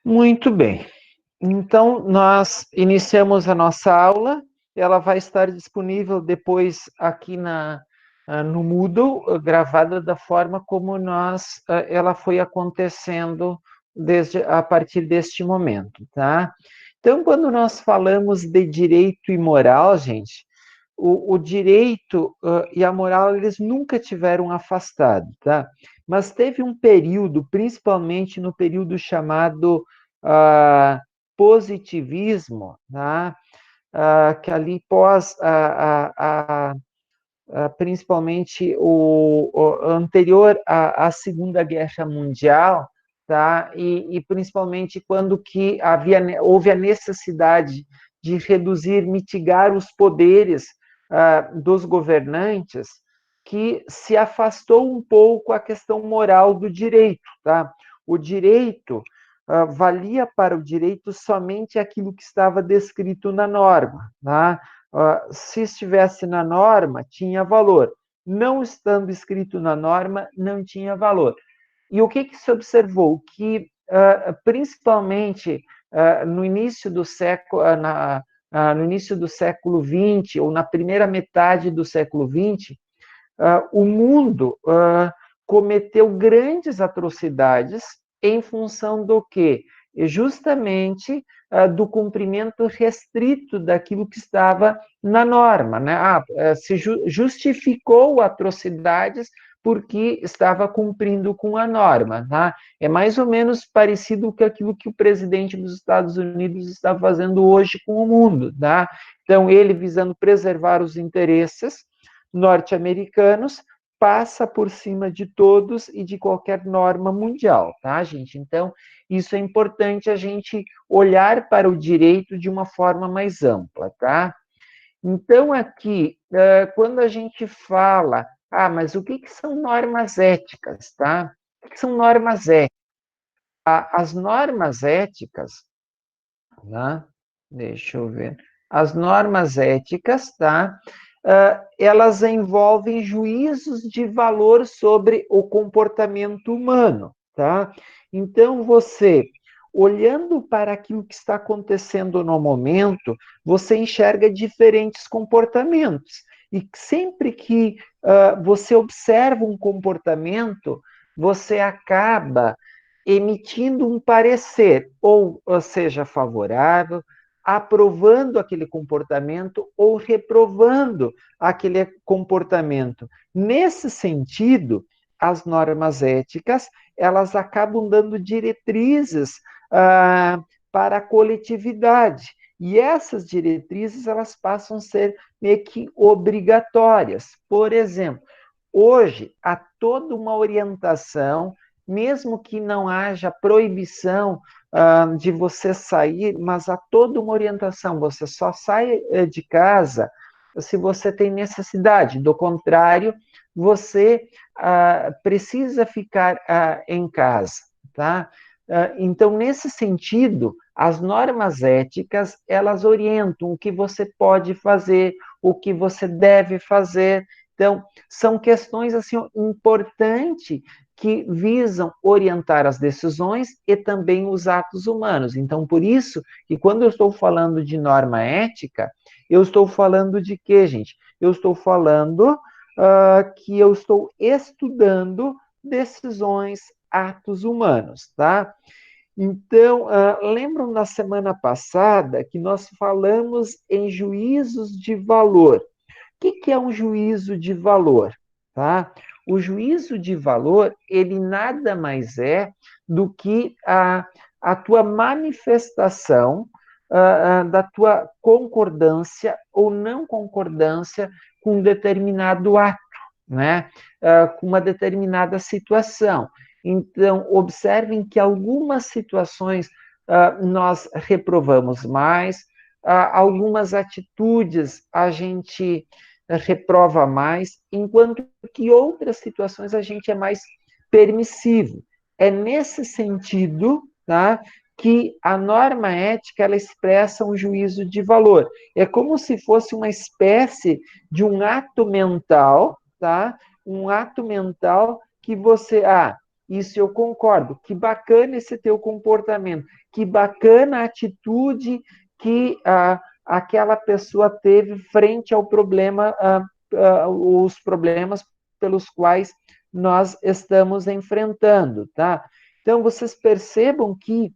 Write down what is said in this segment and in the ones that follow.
Muito bem. Então, nós iniciamos a nossa aula. Ela vai estar disponível depois aqui no Moodle, gravada da forma como ela foi acontecendo a partir deste momento, tá? Então, quando nós falamos de direito e moral, gente, o direito e a moral, eles nunca tiveram afastado, tá? Mas teve um período, principalmente no período chamado positivismo, tá? Que ali pós principalmente o anterior à Segunda Guerra Mundial, tá? E principalmente quando que houve a necessidade de reduzir, mitigar os poderes dos governantes, que se afastou um pouco a questão moral do direito, tá? O direito valia para o direito somente aquilo que estava descrito na norma, tá? Se estivesse na norma, tinha valor. Não estando escrito na norma, não tinha valor. E o que se observou? Que, principalmente no início do século, no início do século XX, ou na primeira metade do século XX, o mundo cometeu grandes atrocidades em função do quê? Justamente do cumprimento restrito daquilo que estava na norma, né? Se justificou atrocidades porque estava cumprindo com a norma, tá? É mais ou menos parecido com aquilo que o presidente dos Estados Unidos está fazendo hoje com o mundo, tá? Então, ele visando preservar os interesses norte-americanos, passa por cima de todos e de qualquer norma mundial, tá, gente? Então, isso é importante a gente olhar para o direito de uma forma mais ampla, tá? Então, aqui, quando a gente fala, mas o que são normas éticas, tá? O que são normas éticas? As normas éticas, tá? Deixa eu ver. As normas éticas, tá? Elas envolvem juízos de valor sobre o comportamento humano, tá? Então, você, olhando para aquilo que está acontecendo no momento, você enxerga diferentes comportamentos. E sempre que você observa um comportamento, você acaba emitindo um parecer, ou seja favorável, aprovando aquele comportamento ou reprovando aquele comportamento. Nesse sentido, as normas éticas, elas acabam dando diretrizes para a coletividade. E essas diretrizes, elas passam a ser meio que obrigatórias. Por exemplo, hoje há toda uma orientação, mesmo que não haja proibição de você sair, mas há toda uma orientação, você só sai de casa se você tem necessidade, do contrário, você precisa ficar em casa, tá? Então, nesse sentido, as normas éticas, elas orientam o que você pode fazer, o que você deve fazer. Então, são questões assim importantes que visam orientar as decisões e também os atos humanos. Então, por isso que quando eu estou falando de norma ética, eu estou falando de quê, gente? Eu estou falando que eu estou estudando decisões, atos humanos, tá? Então, lembram na semana passada que nós falamos em juízos de valor. O que é um juízo de valor? Tá? O juízo de valor, ele nada mais é do que a tua manifestação da tua concordância ou não concordância com um determinado ato, né? Com uma determinada situação. Então, observem que algumas situações nós reprovamos mais, algumas atitudes a gente reprova mais, enquanto que outras situações a gente é mais permissivo. É nesse sentido, tá, que a norma ética ela expressa um juízo de valor. É como se fosse uma espécie de um ato mental, tá? Um ato mental que você, isso eu concordo. Que bacana esse teu comportamento, que bacana a atitude que aquela pessoa teve frente ao problema, os problemas pelos quais nós estamos enfrentando, tá? Então, vocês percebam que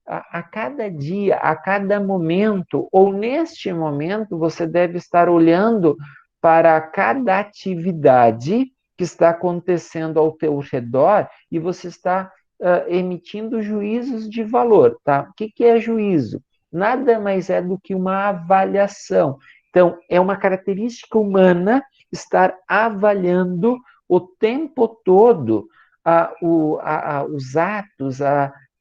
a cada dia, a cada momento, ou neste momento, você deve estar olhando para cada atividade que está acontecendo ao teu redor e você está emitindo juízos de valor, tá? O que, que é juízo? Nada mais é do que uma avaliação. Então, é uma característica humana estar avaliando o tempo todo os atos,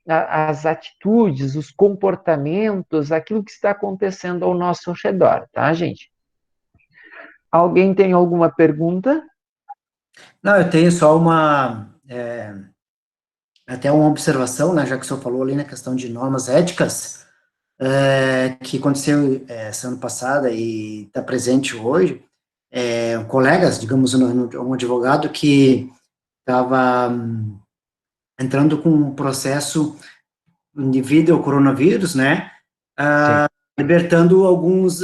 as atitudes, os comportamentos, aquilo que está acontecendo ao nosso redor, tá, gente? Alguém tem alguma pergunta? Não, eu tenho só até uma observação, né, já que o senhor falou ali na questão de normas éticas, que aconteceu essa ano passada e está presente hoje, colegas, digamos, um advogado que estava entrando com um processo devido ao coronavírus, né, Sim. libertando alguns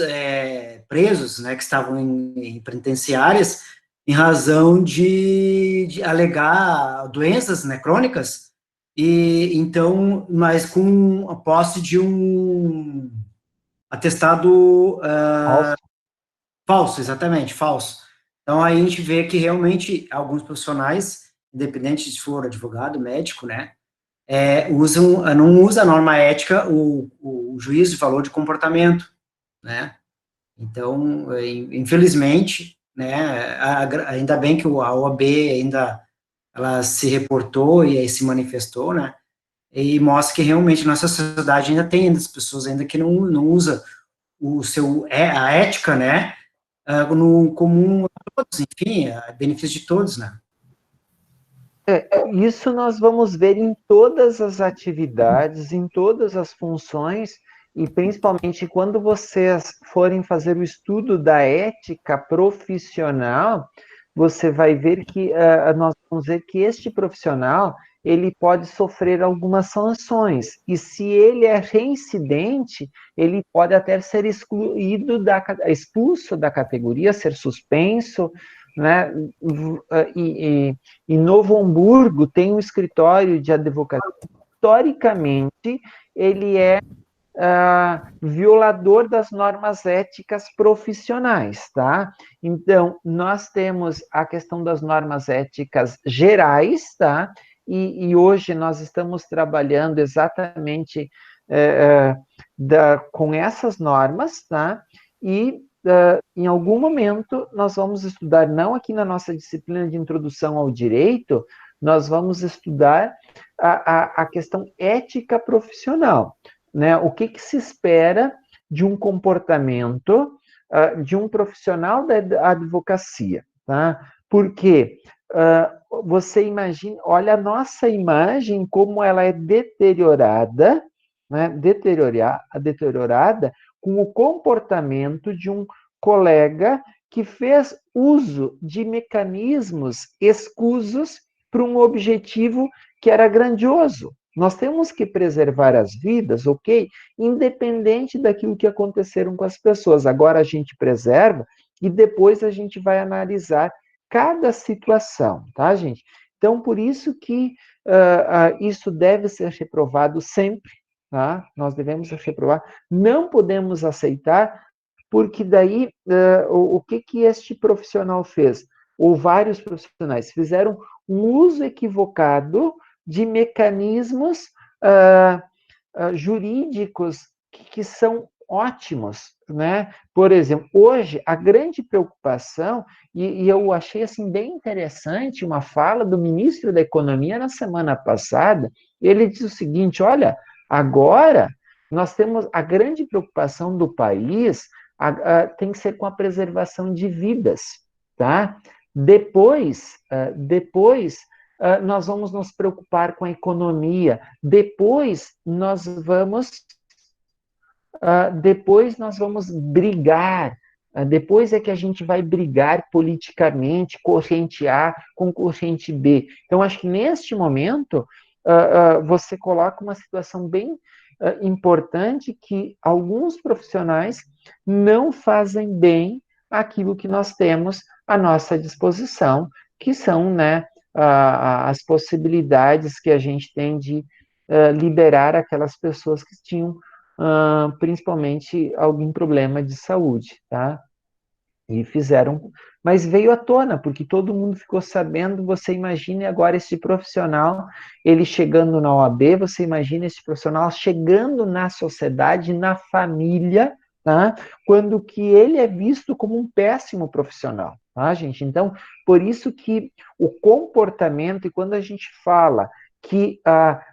presos, né, que estavam em penitenciárias em razão de alegar doenças, né, crônicas, e então, mas com a posse de um atestado Falso. falso, exatamente, falso. Então, aí a gente vê que realmente alguns profissionais, independente se for advogado, médico, né, não usa a norma ética, o juízo de valor de comportamento, né? Então, infelizmente, né, ainda bem que a OAB ainda ela se reportou e aí se manifestou, né? E mostra que realmente nossa sociedade ainda tem as pessoas ainda que não usa a ética, né, no comum a todos, enfim, a benefício de todos, né? Isso nós vamos ver em todas as atividades, em todas as funções, e principalmente quando vocês forem fazer o estudo da ética profissional, você vai ver que nós vamos ver que este profissional ele pode sofrer algumas sanções, e se ele é reincidente, ele pode até ser expulso da categoria, ser suspenso, né? Em Novo Hamburgo tem um escritório de advocacia. Historicamente, ele é violador das normas éticas profissionais, tá? Então, nós temos a questão das normas éticas gerais, tá? E hoje nós estamos trabalhando exatamente com essas normas, tá? E em algum momento nós vamos estudar, não aqui na nossa disciplina de introdução ao direito, nós vamos estudar a questão ética profissional, né? O que, que se espera de um comportamento de um profissional da advocacia, tá? Porque você imagina, olha a nossa imagem como ela é deteriorada, né? Deteriorada com o comportamento de um colega que fez uso de mecanismos escusos para um objetivo que era grandioso. Nós temos que preservar as vidas, ok? Independente daquilo que aconteceram com as pessoas. Agora a gente preserva e depois a gente vai analisar cada situação, tá, gente? Então, por isso que isso deve ser reprovado sempre, tá? Nós devemos reprovar. Não podemos aceitar, porque daí o que que este profissional fez? Ou vários profissionais fizeram um uso equivocado de mecanismos jurídicos que são ótimos, né? Por exemplo, hoje a grande preocupação, e eu achei assim bem interessante uma fala do ministro da Economia na semana passada, ele diz o seguinte: olha, agora nós temos a grande preocupação do país tem que ser com a preservação de vidas, tá? Depois nós vamos nos preocupar com a economia. Depois nós vamos brigar Depois é que a gente vai brigar politicamente, corrente A com corrente B. Então, acho que neste momento, você coloca uma situação bem importante que alguns profissionais não fazem bem aquilo que nós temos à nossa disposição, que são, né, as possibilidades que a gente tem de liberar aquelas pessoas que tinham principalmente algum problema de saúde, tá? E fizeram, mas veio à tona, porque todo mundo ficou sabendo. Você imagine agora esse profissional, ele chegando na OAB, você imagina esse profissional chegando na sociedade, na família, tá? Quando que ele é visto como um péssimo profissional, tá, gente? Então, por isso que o comportamento, e quando a gente fala que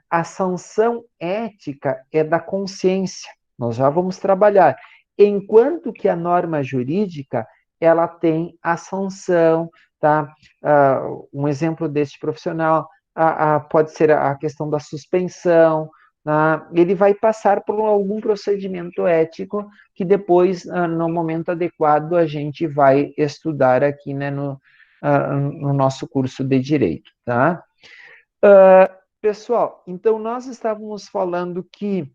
a sanção ética é da consciência, nós já vamos trabalhar, enquanto que a norma jurídica ela tem a sanção, tá? Um exemplo deste profissional pode ser a questão da suspensão, tá? Ele vai passar por algum procedimento ético que depois, no momento adequado, a gente vai estudar aqui, né, no nosso curso de Direito, tá? Pessoal, então nós estávamos falando que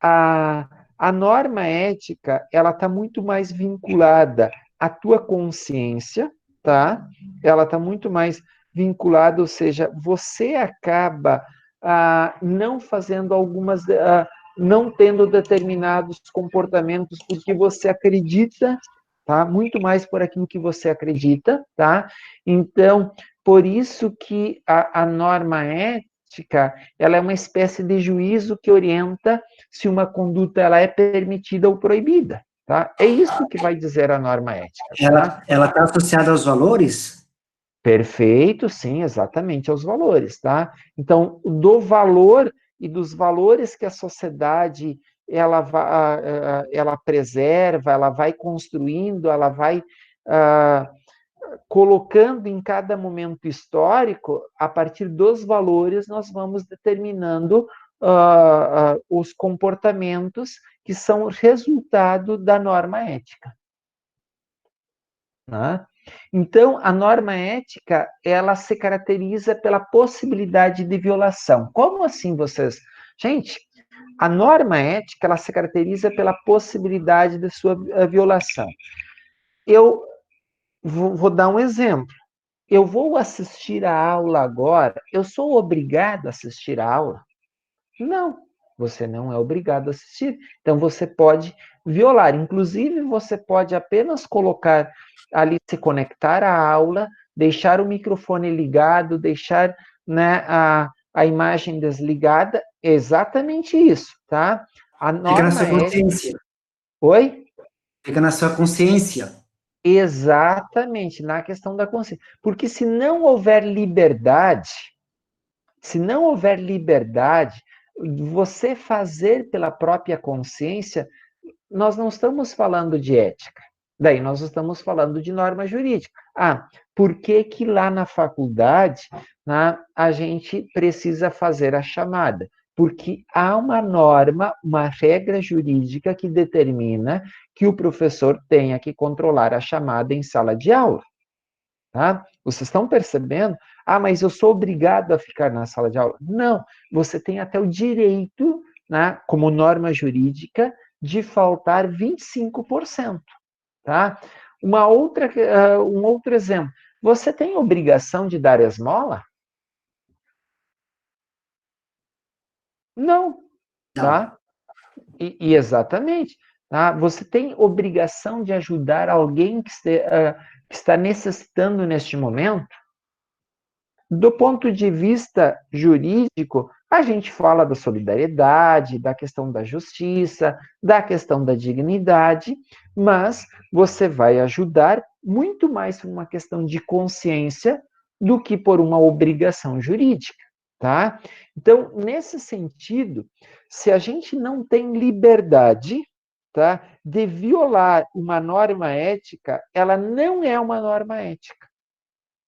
a, a norma ética, ela está muito mais vinculada à tua consciência, tá? Ela está muito mais vinculada, ou seja, você acaba não fazendo não tendo determinados comportamentos porque você acredita, tá? Muito mais por aquilo que você acredita, tá? Então, por isso que a norma ética, ela é uma espécie de juízo que orienta se uma conduta ela é permitida ou proibida, tá? É isso que vai dizer a norma ética, tá? Ela está associada aos valores? Perfeito, sim, exatamente, aos valores, tá? Então, do valor e dos valores que a sociedade ela preserva, ela vai construindo, ela vai colocando em cada momento histórico, a partir dos valores, nós vamos determinando os comportamentos que são resultado da norma ética. Né? Então, a norma ética, ela se caracteriza pela possibilidade de violação. Como assim vocês? Gente, a norma ética, ela se caracteriza pela possibilidade de sua violação. Eu vou dar um exemplo. Eu vou assistir a aula agora, eu sou obrigado a assistir a aula? Não, você não é obrigado a assistir. Então, você pode violar. Inclusive, você pode apenas colocar ali, se conectar à aula, deixar o microfone ligado, deixar, né, a imagem desligada. Exatamente isso, tá? A Fica na norma sua é... consciência. Oi? Fica na sua consciência. Exatamente, na questão da consciência. Porque se não houver liberdade, se não houver liberdade, você fazer pela própria consciência, nós não estamos falando de ética. Daí nós estamos falando de norma jurídica. Por que que lá na faculdade, né, a gente precisa fazer a chamada? Porque há uma norma, uma regra jurídica que determina que o professor tenha que controlar a chamada em sala de aula. Tá? Vocês estão percebendo? Mas eu sou obrigado a ficar na sala de aula. Não, você tem até o direito, né, como norma jurídica, de faltar 25%. Tá? Um outro exemplo. Você tem obrigação de dar esmola? Não, Não. tá? E exatamente. Tá? Você tem obrigação de ajudar alguém que está necessitando neste momento? Do ponto de vista jurídico, a gente fala da solidariedade, da questão da justiça, da questão da dignidade, mas você vai ajudar muito mais por uma questão de consciência do que por uma obrigação jurídica, tá? Então, nesse sentido, se a gente não tem liberdade, tá, de violar uma norma ética, ela não é uma norma ética.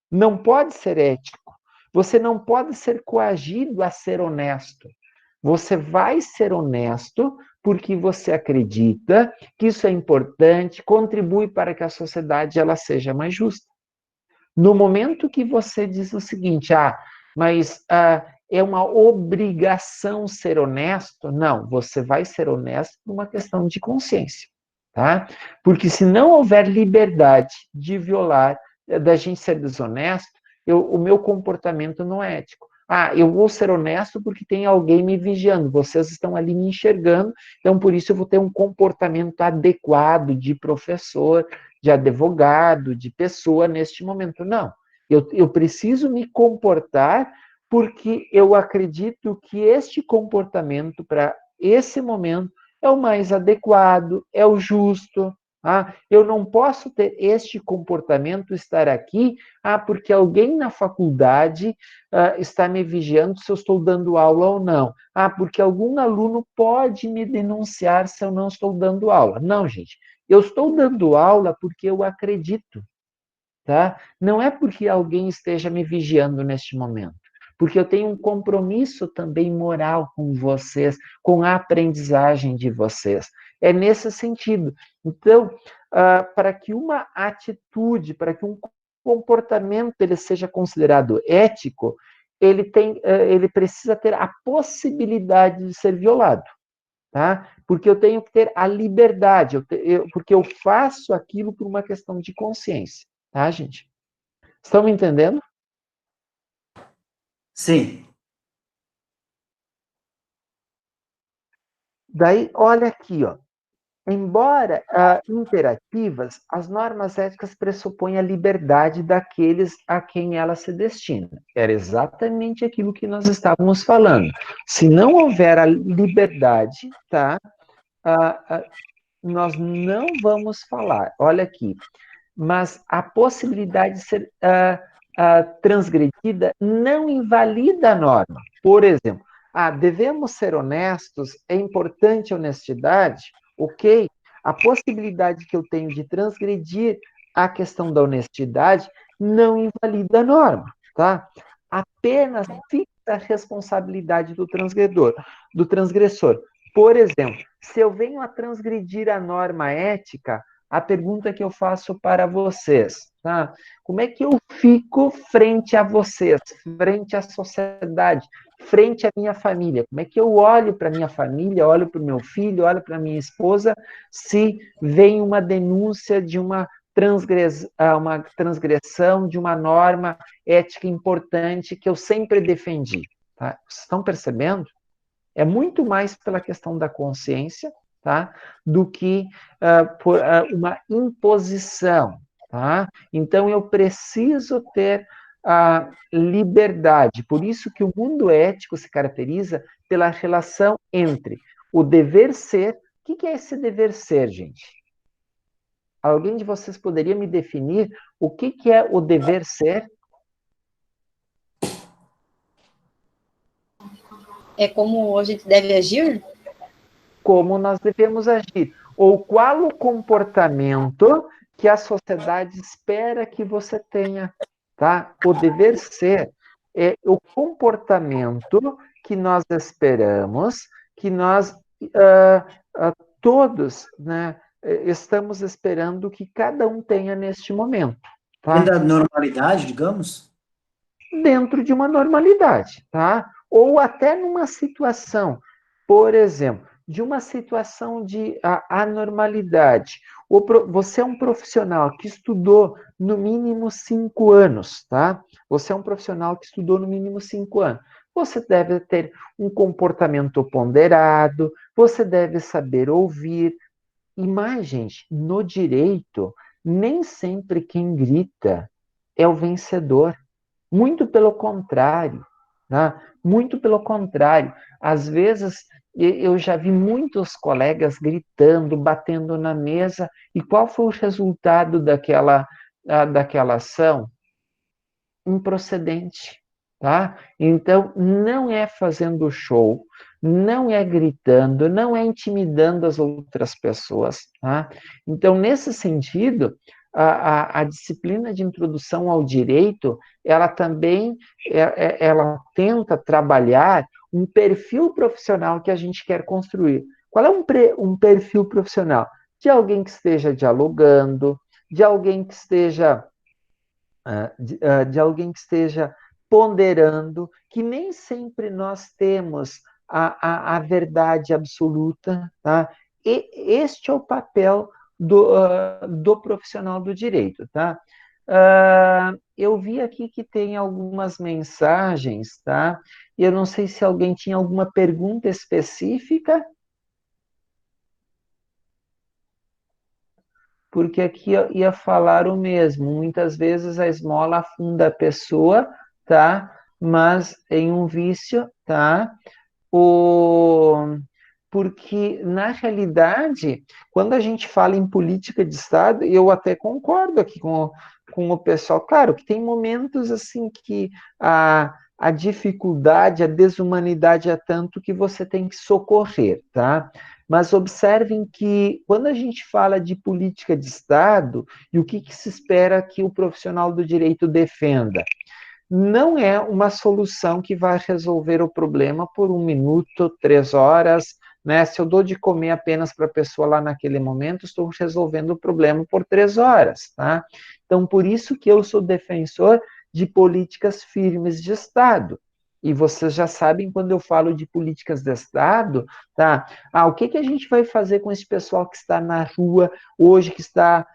Não pode ser ético. Você não pode ser coagido a ser honesto. Você vai ser honesto porque você acredita que isso é importante, contribui para que a sociedade ela seja mais justa. No momento que você diz o seguinte, mas é uma obrigação ser honesto, não, você vai ser honesto por uma questão de consciência, tá? Porque se não houver liberdade de violar, da gente ser desonesto, o meu comportamento não é ético. Eu vou ser honesto porque tem alguém me vigiando, vocês estão ali me enxergando, então por isso eu vou ter um comportamento adequado de professor, de advogado, de pessoa neste momento. Não, eu preciso me comportar porque eu acredito que este comportamento para esse momento é o mais adequado, é o justo. Eu não posso ter este comportamento, estar aqui, porque alguém na faculdade está me vigiando se eu estou dando aula ou não. Porque algum aluno pode me denunciar se eu não estou dando aula. Não, gente. Eu estou dando aula porque eu acredito, tá? Não é porque alguém esteja me vigiando neste momento, porque eu tenho um compromisso também moral com vocês, com a aprendizagem de vocês. É nesse sentido. Então, para que uma atitude, para que um comportamento ele seja considerado ético, ele precisa ter a possibilidade de ser violado. Tá? Porque eu tenho que ter a liberdade, porque eu faço aquilo por uma questão de consciência, tá, gente? Estão me entendendo? Sim. Daí, olha aqui, ó. Embora imperativas, as normas éticas pressupõem a liberdade daqueles a quem ela se destina. Era exatamente aquilo que nós estávamos falando. Se não houver a liberdade, tá? Nós não vamos falar. Olha aqui, mas a possibilidade de ser transgredida não invalida a norma. Por exemplo, devemos ser honestos, é importante a honestidade, ok? A possibilidade que eu tenho de transgredir a questão da honestidade não invalida a norma, tá? Apenas fixa a responsabilidade do transgressor. Por exemplo, se eu venho a transgredir a norma ética, a pergunta que eu faço para vocês, tá? Como é que eu fico frente a vocês, frente à sociedade, frente à minha família? Como é que eu olho para minha família, olho para o meu filho, olho para minha esposa, se vem uma denúncia de uma transgressão de uma norma ética importante que eu sempre defendi? Tá? Vocês estão percebendo? É muito mais pela questão da consciência, tá? Do que por uma imposição, tá? Então, eu preciso ter a liberdade. Por isso que o mundo ético se caracteriza pela relação entre o dever ser. O que é esse dever ser, gente? Alguém de vocês poderia me definir o que é o dever ser? É como a gente deve agir? Como nós devemos agir, ou qual o comportamento que a sociedade espera que você tenha, tá? O dever ser é o comportamento que nós esperamos, que nós todos, né, estamos esperando que cada um tenha neste momento, tá? Dentro da normalidade, digamos? Dentro de uma normalidade, tá? Ou até numa situação, por exemplo, de uma situação de anormalidade. Você é um profissional que estudou no mínimo 5 anos, tá? Você é um profissional que estudou no mínimo 5 anos. Você deve ter um comportamento ponderado, você deve saber ouvir. E mais, gente, no direito, nem sempre quem grita é o vencedor. Muito pelo contrário, né? Muito pelo contrário. Às vezes, eu já vi muitos colegas gritando, batendo na mesa, e qual foi o resultado daquela ação? Improcedente, tá? Então, não é fazendo show, não é gritando, não é intimidando as outras pessoas, tá? Então, nesse sentido, a disciplina de introdução ao direito, ela também, ela tenta trabalhar um perfil profissional que a gente quer construir. Qual é um perfil profissional? De alguém que esteja dialogando, de alguém que esteja de alguém que esteja ponderando, que nem sempre nós temos a verdade absoluta, tá? E este é o papel do profissional do direito, tá? Eu vi aqui que tem algumas mensagens, tá? E eu não sei se alguém tinha alguma pergunta específica, porque aqui ia falar o mesmo. Muitas vezes a esmola afunda a pessoa, tá? Mas em um vício, tá? O... Porque, na realidade, quando a gente fala em política de Estado, eu até concordo aqui com o pessoal. Claro que tem momentos assim que a dificuldade, a desumanidade é tanto que você tem que socorrer, tá? Mas observem que quando a gente fala de política de Estado, e o que se espera que o profissional do direito defenda? Não é uma solução que vai resolver o problema por 1 minuto, 3 horas, né? Se eu dou de comer apenas para a pessoa lá naquele momento, estou resolvendo o problema por 3 horas, tá? Então, por isso que eu sou defensor de políticas firmes de Estado. E vocês já sabem, quando eu falo de políticas de Estado, tá? O que a gente vai fazer com esse pessoal que está na rua hoje, que está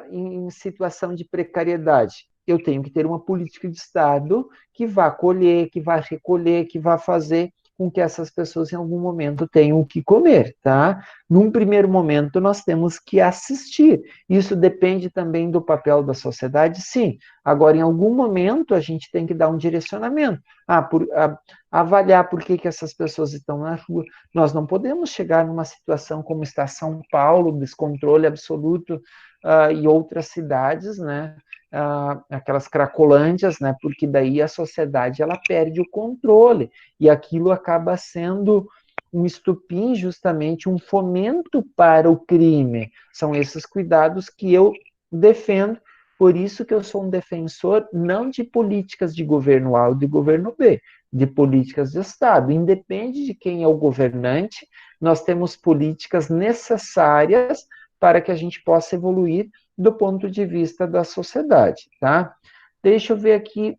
em situação de precariedade? Eu tenho que ter uma política de Estado que vá colher, que vá recolher, que vá fazer com que essas pessoas em algum momento tenham o que comer, tá? Num primeiro momento, nós temos que assistir. Isso depende também do papel da sociedade, sim. Agora, em algum momento, a gente tem que dar um direcionamento. Avaliar por que essas pessoas estão na rua. Nós não podemos chegar numa situação como está São Paulo, descontrole absoluto, e outras cidades, né? Aquelas cracolândias, né? Porque daí a sociedade ela perde o controle e aquilo acaba sendo um estupim, justamente um fomento para o crime. São esses cuidados que eu defendo, por isso que eu sou um defensor não de políticas de governo A ou de governo B, de políticas de Estado. Independe de quem é o governante, nós temos políticas necessárias para que a gente possa evoluir do ponto de vista da sociedade, tá? Deixa eu ver aqui,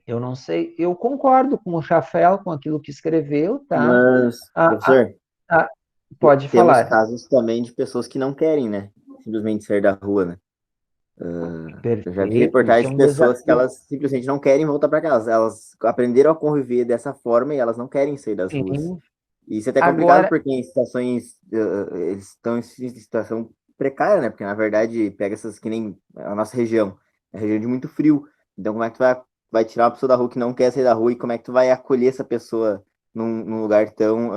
eu não sei, eu concordo com o Rafael, com aquilo que escreveu, tá? Mas, professor, Ah, pode temos falar. casos também de pessoas que não querem, né? Simplesmente sair da rua, né? Eu já vi Perfeito, isso é reportagens de um pessoas que desafio. elas simplesmente não querem voltar para casa. Elas aprenderam a conviver dessa forma e elas não querem sair das ruas. Sim. E isso é até complicado Agora, porque em situações, eles estão em situação precária, né? Porque na verdade pega essas que nem a nossa região, é região de muito frio. Então como é que tu vai tirar uma pessoa da rua que não quer sair da rua e como é que tu vai acolher essa pessoa num lugar tão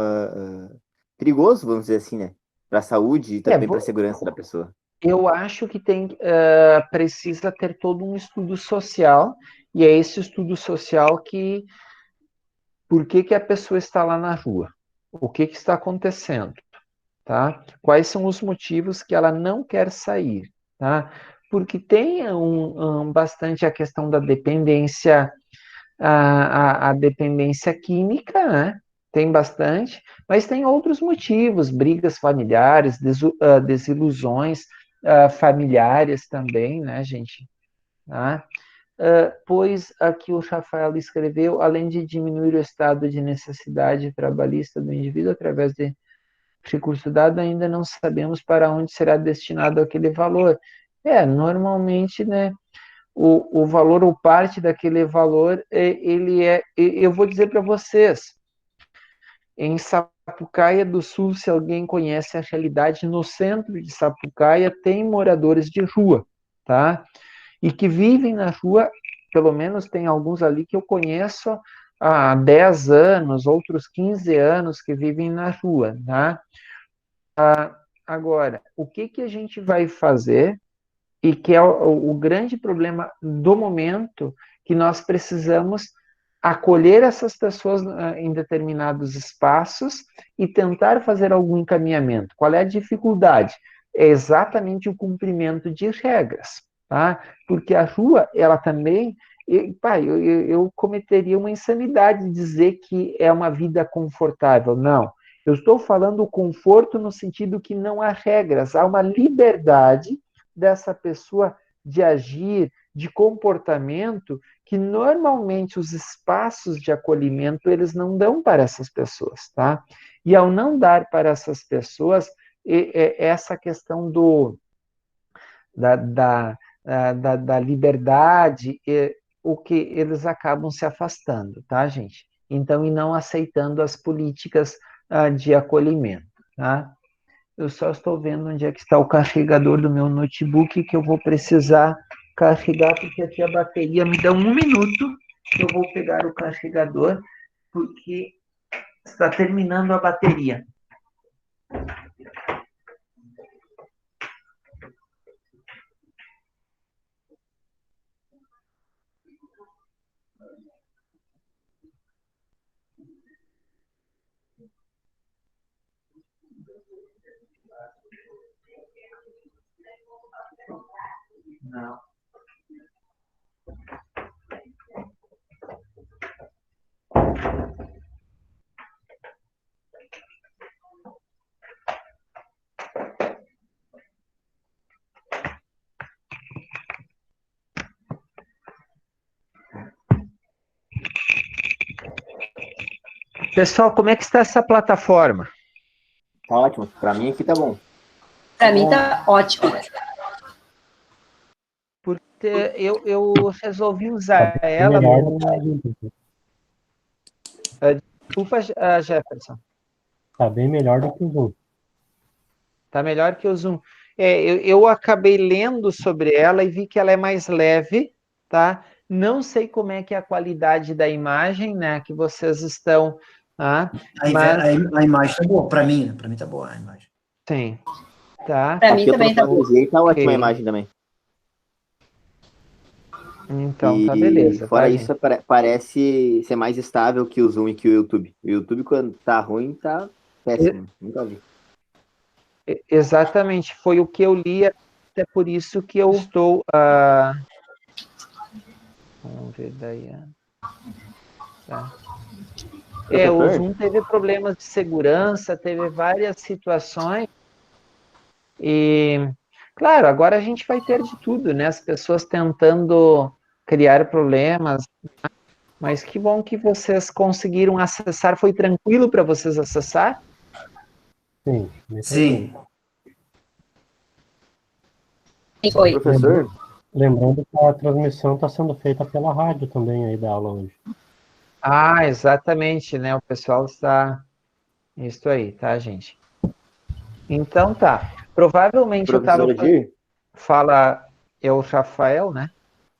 perigoso, vamos dizer assim, né? Para a saúde e também para a segurança da pessoa. eu acho que precisa ter todo um estudo social, e é esse estudo social que, por que a pessoa está lá na rua? O que está acontecendo? Tá? Quais são os motivos que ela não quer sair, tá? Porque tem bastante a questão da dependência, a dependência química, né? Tem bastante, mas tem outros motivos, brigas familiares, desilusões familiares também, né, gente? Tá? Pois aqui o Rafael escreveu, além de diminuir o estado de necessidade trabalhista do indivíduo através de recurso dado, ainda não sabemos para onde será destinado aquele valor. Normalmente, né, o valor ou parte daquele valor, eu vou dizer para vocês, em Sapucaia do Sul, se alguém conhece a realidade, no centro de Sapucaia tem moradores de rua, tá? E que vivem na rua, pelo menos tem alguns ali que eu conheço há 10 anos, outros 15 anos que vivem na rua, tá? Agora, o que a gente vai fazer, e que é o grande problema do momento, que nós precisamos acolher essas pessoas em determinados espaços e tentar fazer algum encaminhamento. Qual é a dificuldade? É exatamente o cumprimento de regras, tá? Porque a rua, ela também eu cometeria uma insanidade de dizer que é uma vida confortável. Não. Eu estou falando o conforto no sentido que não há regras, há uma liberdade dessa pessoa de agir, de comportamento, que normalmente os espaços de acolhimento eles não dão para essas pessoas, tá? E ao não dar para essas pessoas, essa questão da liberdade, o que eles acabam se afastando, tá, gente? Então, e não aceitando as políticas de acolhimento, tá? Eu só estou vendo onde é que está o carregador do meu notebook, que eu vou precisar carregar, porque aqui a bateria me dá 1 minuto, que eu vou pegar o carregador, porque está terminando a bateria. Não. Pessoal, como é que está essa plataforma? Tá ótimo. Para mim aqui tá bom. Para mim tá ótimo. Porque eu resolvi usar Tá ela. melhor do que os outros. Desculpa, Jefferson. Tá bem melhor do que os outros. Tá melhor que o Zoom. Eu acabei lendo sobre ela e vi que ela é mais leve, tá? Não sei como é que é a qualidade da imagem, né? Que vocês estão. Mas A imagem tá boa, para mim tá boa a imagem. sim, tá? Para mim Aqui eu também tá tô bom. e tá ótima a Ok. imagem também. Então, tá beleza, fora tá, isso, parece ser mais estável que o Zoom e que o YouTube. O YouTube, quando tá ruim, tá péssimo. Nunca vi. Exatamente, foi o que eu li, até por isso que eu estou. Vamos ver daí. Tá. O Professor? Zoom teve problemas de segurança, teve várias situações. E, claro, agora a gente vai ter de tudo, né? As pessoas tentando criar problemas, mas que bom que vocês conseguiram acessar. Foi tranquilo para vocês acessar? Sim. Sim. Sim, foi. Professor? Lembrando que a transmissão está sendo feita pela rádio também aí da aula hoje. Exatamente, né? O pessoal está. Isso aí, tá, gente? Então tá. Provavelmente eu estava. Professor Edir, Fala, o Rafael, né?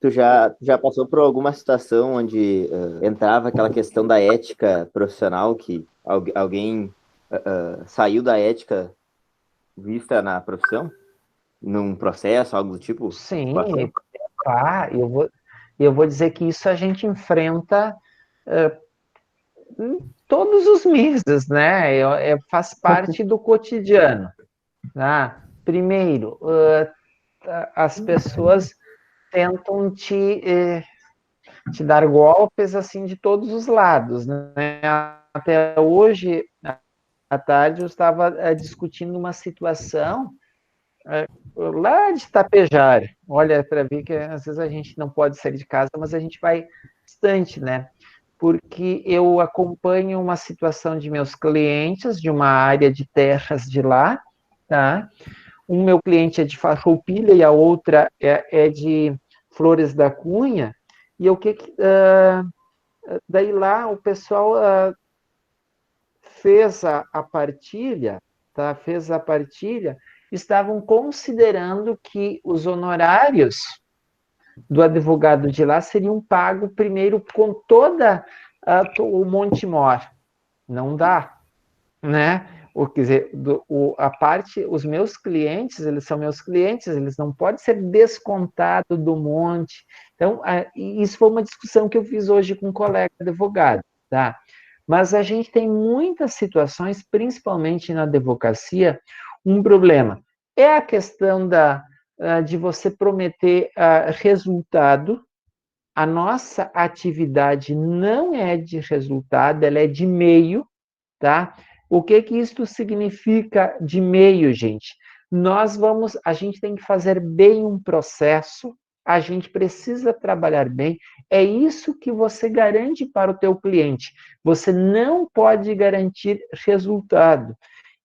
tu já passou por alguma situação onde entrava aquela questão da ética profissional, que alguém saiu da ética vista na profissão? Num processo, algo do tipo? Sim, Situação? eu vou dizer que isso a gente enfrenta todos os meses, né? Faz parte do cotidiano. Tá? Primeiro, as pessoas tentam te dar golpes assim de todos os lados, né? Até hoje à tarde eu estava discutindo uma situação lá de Tapejar. Olha, para ver que às vezes a gente não pode sair de casa, mas a gente vai bastante, né? Porque eu acompanho uma situação de meus clientes de uma área de terras de lá, tá? Um meu cliente é de Farroupilha e a outra é de Flores da Cunha. E daí lá o pessoal fez a partilha, tá? Fez a partilha, estavam considerando que os honorários do advogado de lá seriam pagos primeiro com toda o Monte Mor. Não dá, né? Quer dizer, a parte, os meus clientes, eles são meus clientes, eles não podem ser descontados do monte. Então, isso foi uma discussão que eu fiz hoje com um colega advogado, tá? Mas a gente tem muitas situações, principalmente na advocacia, um problema. É a questão de você prometer resultado a nossa atividade não é de resultado, ela é de meio, tá? O que que isto significa de meio, gente? A gente tem que fazer bem um processo, a gente precisa trabalhar bem, é isso que você garante para o teu cliente. Você não pode garantir resultado.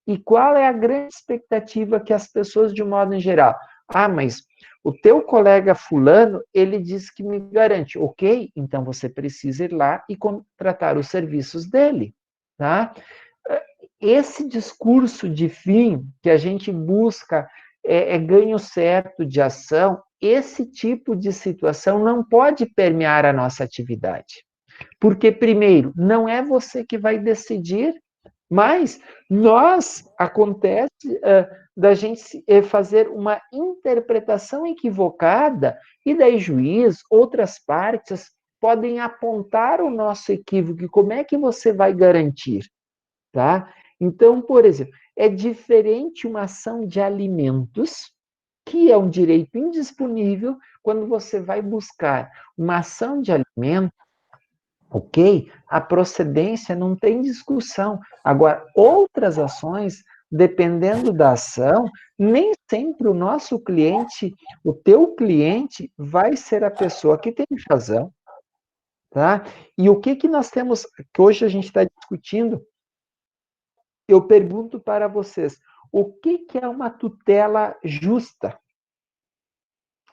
E qual é a grande expectativa que as pessoas, de um modo em geral? Ah, mas o teu colega fulano, ele disse que me garante. Ok, então você precisa ir lá e contratar os serviços dele, tá? Esse discurso de fim que a gente busca ganho certo de ação, esse tipo de situação não pode permear a nossa atividade. Porque, primeiro, não é você que vai decidir, mas acontece da gente fazer uma interpretação equivocada, e daí juiz, outras partes, podem apontar o nosso equívoco. E como é que você vai garantir? Tá? Então, por exemplo, é diferente uma ação de alimentos, que é um direito indisponível, quando você vai buscar uma ação de alimentos, ok? A procedência não tem discussão. Agora, outras ações, dependendo da ação, nem sempre o nosso cliente, o teu cliente, vai ser a pessoa que tem razão, tá? E o que nós temos, que hoje a gente está discutindo, eu pergunto para vocês, o que é uma tutela justa?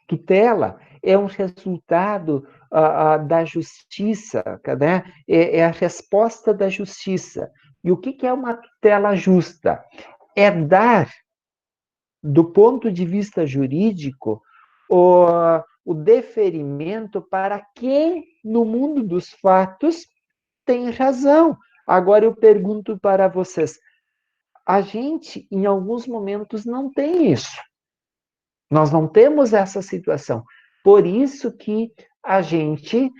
Tutela é um resultado da justiça, né? É a resposta da justiça. E o que é uma tutela justa? É dar, do ponto de vista jurídico, o deferimento para quem, no mundo dos fatos, tem razão. Agora eu pergunto para vocês, a gente, em alguns momentos, não tem isso. Nós não temos essa situação. Por isso que a gente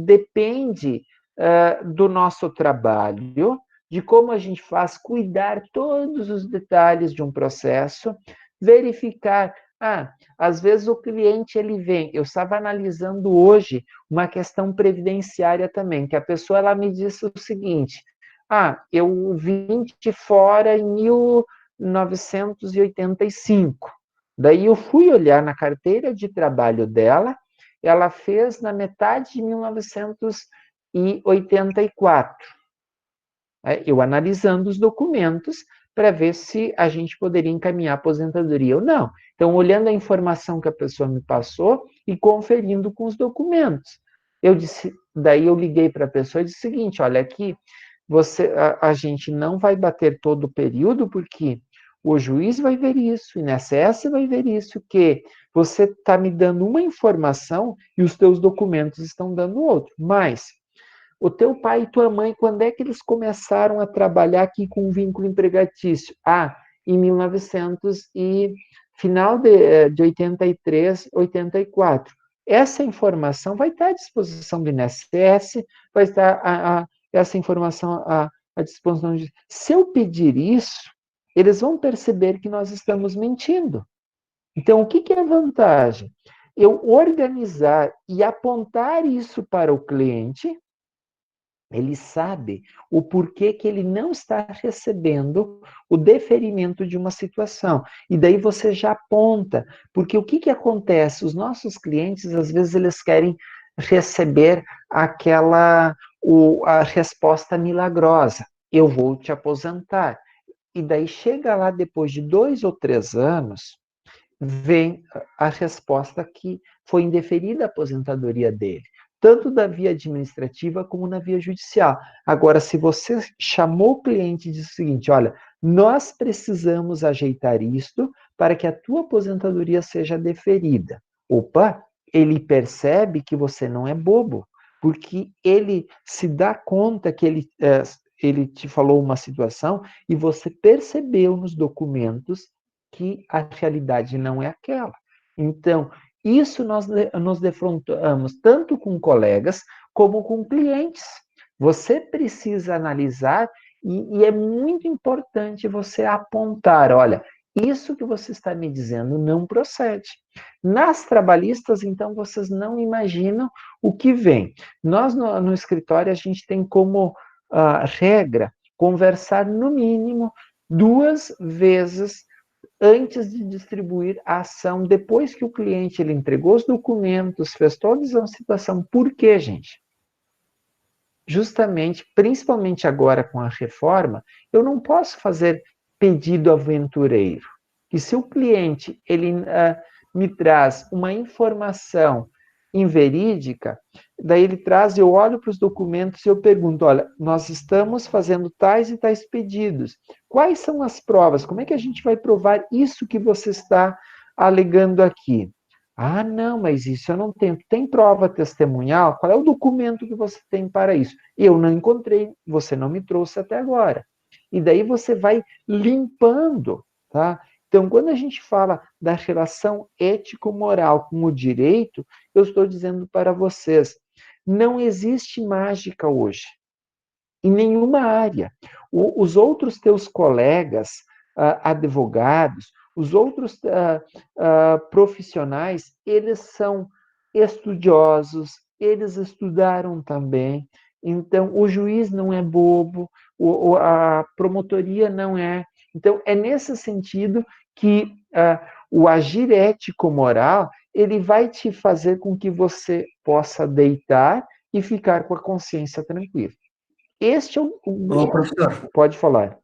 depende do nosso trabalho, de como a gente faz, cuidar todos os detalhes de um processo, verificar. Às vezes o cliente ele vem, eu estava analisando hoje uma questão previdenciária também, que a pessoa ela me disse o seguinte, eu vim de fora em 1985. Daí eu fui olhar na carteira de trabalho dela, ela fez na metade de 1984. Eu analisando os documentos para ver se a gente poderia encaminhar a aposentadoria ou não. Então, olhando a informação que a pessoa me passou e conferindo com os documentos. Daí eu liguei para a pessoa e disse o seguinte, olha aqui, a gente não vai bater todo o período, porque o juiz vai ver isso, o INSS vai ver isso, que você está me dando uma informação e os teus documentos estão dando outra. Mas o teu pai e tua mãe, quando é que eles começaram a trabalhar aqui com um vínculo empregatício? Em 1900 e final de 83, 84. Essa informação vai estar à disposição do INSS, vai estar essa informação à disposição de... Se eu pedir isso, eles vão perceber que nós estamos mentindo. Então, o que é a vantagem? Eu organizar e apontar isso para o cliente, ele sabe o porquê que ele não está recebendo o deferimento de uma situação. E daí você já aponta, porque o que acontece? Os nossos clientes, às vezes, eles querem receber a resposta milagrosa. Eu vou te aposentar. E daí chega lá, depois de 2 ou 3 anos, vem a resposta que foi indeferida a aposentadoria dele, tanto da via administrativa como na via judicial. Agora, se você chamou o cliente e disse o seguinte, olha, nós precisamos ajeitar isto para que a tua aposentadoria seja deferida. Opa, ele percebe que você não é bobo, porque ele se dá conta que ele te falou uma situação e você percebeu nos documentos que a realidade não é aquela. Então, isso nós nos defrontamos tanto com colegas como com clientes. Você precisa analisar e é muito importante você apontar, olha, Isso que você está me dizendo não procede. Nas trabalhistas, então, vocês não imaginam o que vem. Nós, no escritório, a gente tem como regra conversar, no mínimo, 2 vezes antes de distribuir a ação, depois que o cliente ele entregou os documentos, fez toda a situação. Por quê, gente? Justamente, principalmente agora com a reforma, eu não posso fazer pedido aventureiro. E se o cliente ele me traz uma informação inverídica, daí ele traz, eu olho para os documentos e eu pergunto, olha, nós estamos fazendo tais e tais pedidos. Quais são as provas? Como é que a gente vai provar isso que você está alegando aqui? Ah, não, mas isso eu não tenho. Tem prova testemunhal? Qual é o documento que você tem para isso? Eu não encontrei, você não me trouxe até agora. E daí você vai limpando, tá? Então, quando a gente fala da relação ético-moral com o direito, eu estou dizendo para vocês, não existe mágica hoje, em nenhuma área. Os outros teus colegas, advogados, os outros profissionais, eles são estudiosos, eles estudaram também. Então, o juiz não é bobo, a promotoria não é. Então, é nesse sentido que o agir ético-moral, ele vai te fazer com que você possa deitar e ficar com a consciência tranquila. Este é Ô, professor, Pode falar.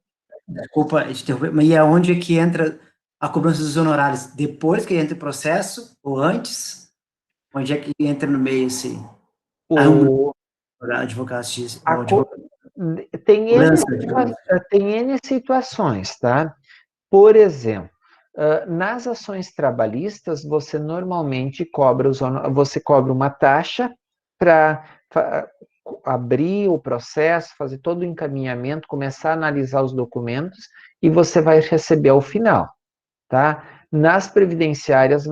desculpa te interromper, mas e aonde é que entra a cobrança dos honorários? Depois que entra o processo ou antes? Onde é que entra no meio, assim? O, Advogado X, a, ou advogado, tem, N, cobrança, digamos. tem N situações, tá? Por exemplo, nas ações trabalhistas, você normalmente você cobra uma taxa para abrir o processo, fazer todo o encaminhamento, começar a analisar os documentos e você vai receber ao final, tá? Nas previdenciárias,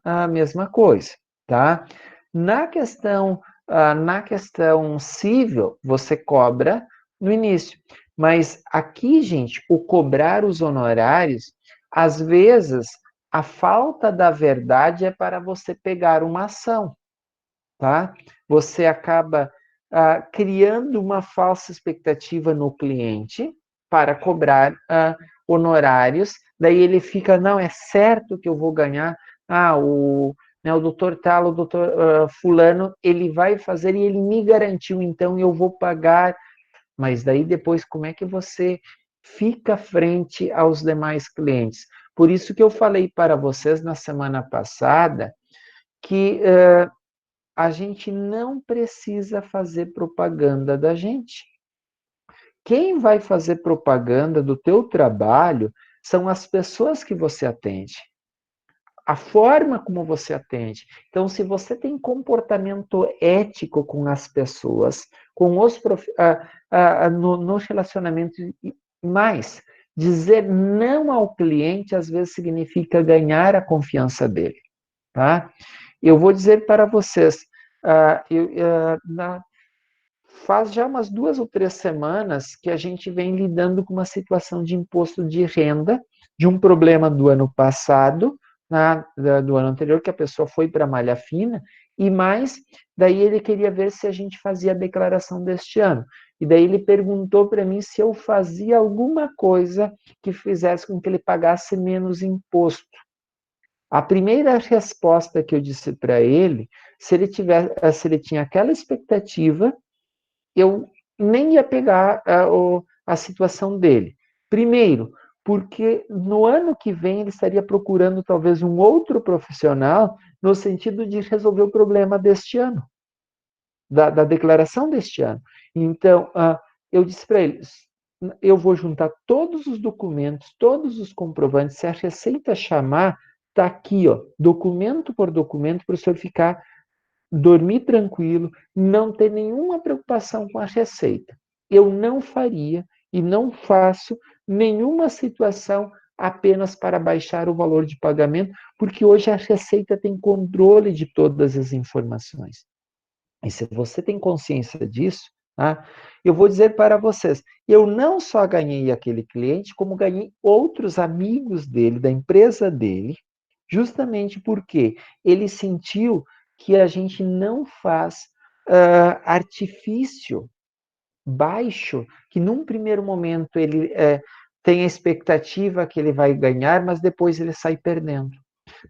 a mesma coisa, tá? Na questão civil, você cobra no início. Mas aqui, gente, o cobrar os honorários, às vezes, a falta da verdade é para você pegar uma ação, tá? Você acaba criando uma falsa expectativa no cliente para cobrar honorários, daí ele fica, não, é certo que eu vou ganhar, o doutor tal, o doutor fulano, ele vai fazer e ele me garantiu, então eu vou pagar, mas daí depois como é que você fica frente aos demais clientes? Por isso que eu falei para vocês na semana passada que a gente não precisa fazer propaganda da gente. Quem vai fazer propaganda do teu trabalho são as pessoas que você atende. A forma como você atende. Então, se você tem comportamento ético com as pessoas, com os no relacionamento, mais, dizer não ao cliente às vezes significa ganhar a confiança dele, tá? Eu vou dizer para vocês, faz já umas 2 ou 3 semanas que a gente vem lidando com uma situação de imposto de renda, de um problema do ano passado, do ano anterior, que a pessoa foi para a malha fina, e mais, daí ele queria ver se a gente fazia a declaração deste ano. E daí ele perguntou para mim se eu fazia alguma coisa que fizesse com que ele pagasse menos imposto. A primeira resposta que eu disse para ele, se ele tinha aquela expectativa, eu nem ia pegar a situação dele. Primeiro, porque no ano que vem ele estaria procurando talvez um outro profissional no sentido de resolver o problema deste ano, da declaração deste ano. Então, eu disse para ele, eu vou juntar todos os documentos, todos os comprovantes, se a Receita chamar, está aqui, ó, documento por documento, para o senhor ficar dormir tranquilo, não ter nenhuma preocupação com a receita. Eu não faria e não faço nenhuma situação apenas para baixar o valor de pagamento, porque hoje a Receita tem controle de todas as informações. E se você tem consciência disso, Tá? Eu vou dizer para vocês, eu não só ganhei aquele cliente, como ganhei outros amigos dele, da empresa dele, justamente porque ele sentiu que a gente não faz artifício baixo, que num primeiro momento ele tem a expectativa que ele vai ganhar, mas depois ele sai perdendo.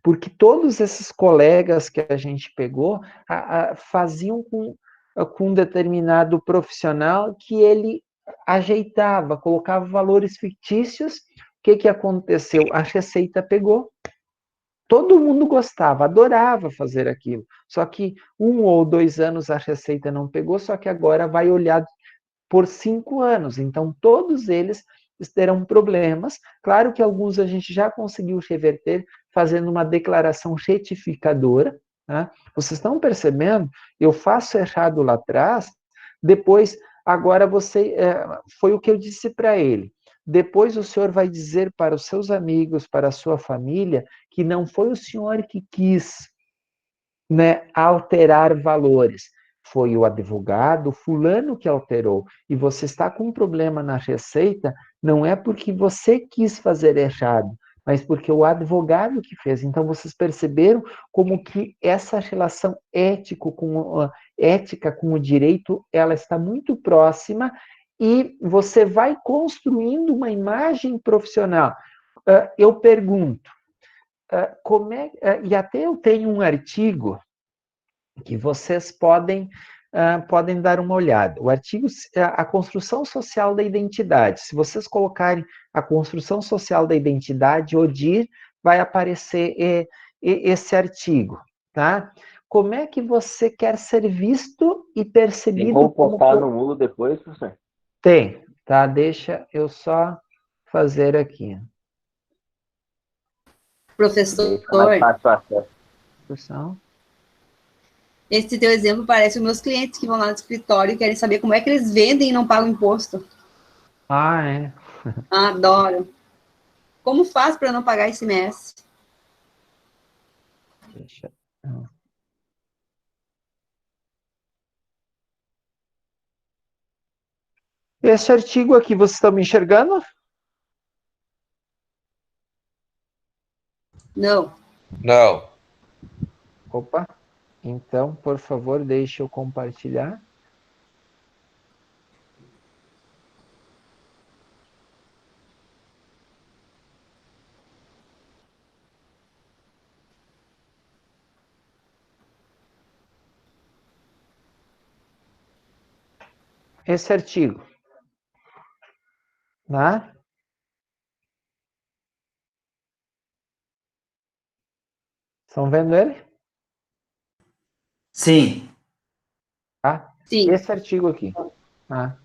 Porque todos esses colegas que a gente pegou faziam com um determinado profissional que ele ajeitava, colocava valores fictícios. O que aconteceu? A receita pegou. Todo mundo gostava, adorava fazer aquilo. Só que 1 ou 2 anos a receita não pegou, só que agora vai olhar por 5 anos. Então, todos eles terão problemas. Claro que alguns a gente já conseguiu reverter fazendo uma declaração retificadora. Tá? Vocês estão percebendo? Eu faço errado lá atrás, depois, agora você... foi o que eu disse para ele. Depois o senhor vai dizer para os seus amigos, para a sua família, que não foi o senhor que quis, né, alterar valores. Foi o advogado fulano que alterou. E você está com um problema na receita, não é porque você quis fazer errado, mas porque o advogado que fez. Então, vocês perceberam como que essa relação ética com o direito, ela está muito próxima e você vai construindo uma imagem profissional. Eu pergunto, e até eu tenho um artigo que vocês podem dar uma olhada. O artigo, a construção social da identidade. Se vocês colocarem a construção social da identidade, ODIR, vai aparecer esse artigo, tá? Como é que você quer ser visto e percebido? Tem como postar no Mulo depois, professor? Tem, tá? Deixa eu só fazer aqui. Professor, Mais fácil acesso. Discussão. esse teu exemplo parece os meus clientes que vão lá no escritório e querem saber como é que eles vendem e não pagam imposto. Ah, é. Adoro. Como faz para não pagar ICMS? Deixa. Esse artigo aqui, vocês estão me enxergando? Não. Não. Opa. Então, por favor, deixe eu compartilhar. Esse artigo. Né? Estão vendo ele? Sim. Tá? Sim. Esse artigo aqui. Tá?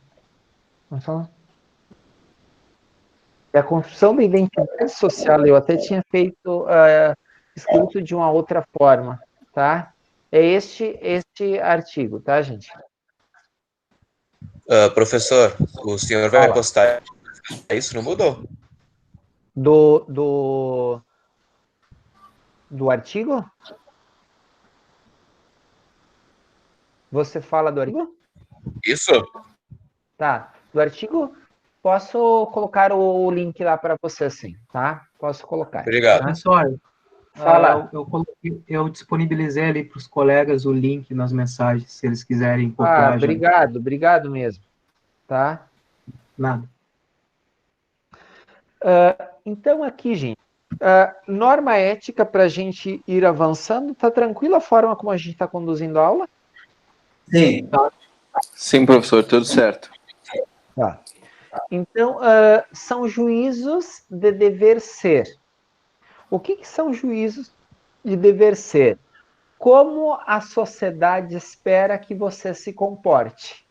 E a construção da identidade social, eu até tinha feito, escrito de uma outra forma, tá? É este artigo, tá, gente? Professor, o senhor vai postar isso no Moodle? Do artigo? Você fala do artigo? Isso? Tá. Do artigo, posso colocar o link lá para você, sim, tá? Posso colocar. Obrigado. Tá? Professor, Fala. eu disponibilizei ali para os colegas o link nas mensagens, se eles quiserem copiar. Obrigado mesmo, tá? Nada. Então, aqui, gente, norma ética para a gente ir avançando, tá tranquila a forma como a gente está conduzindo a aula? Sim. Sim, professor, tudo certo. Tá. Então, são juízos de dever ser. O que são juízos de dever ser? Como a sociedade espera que você se comporte?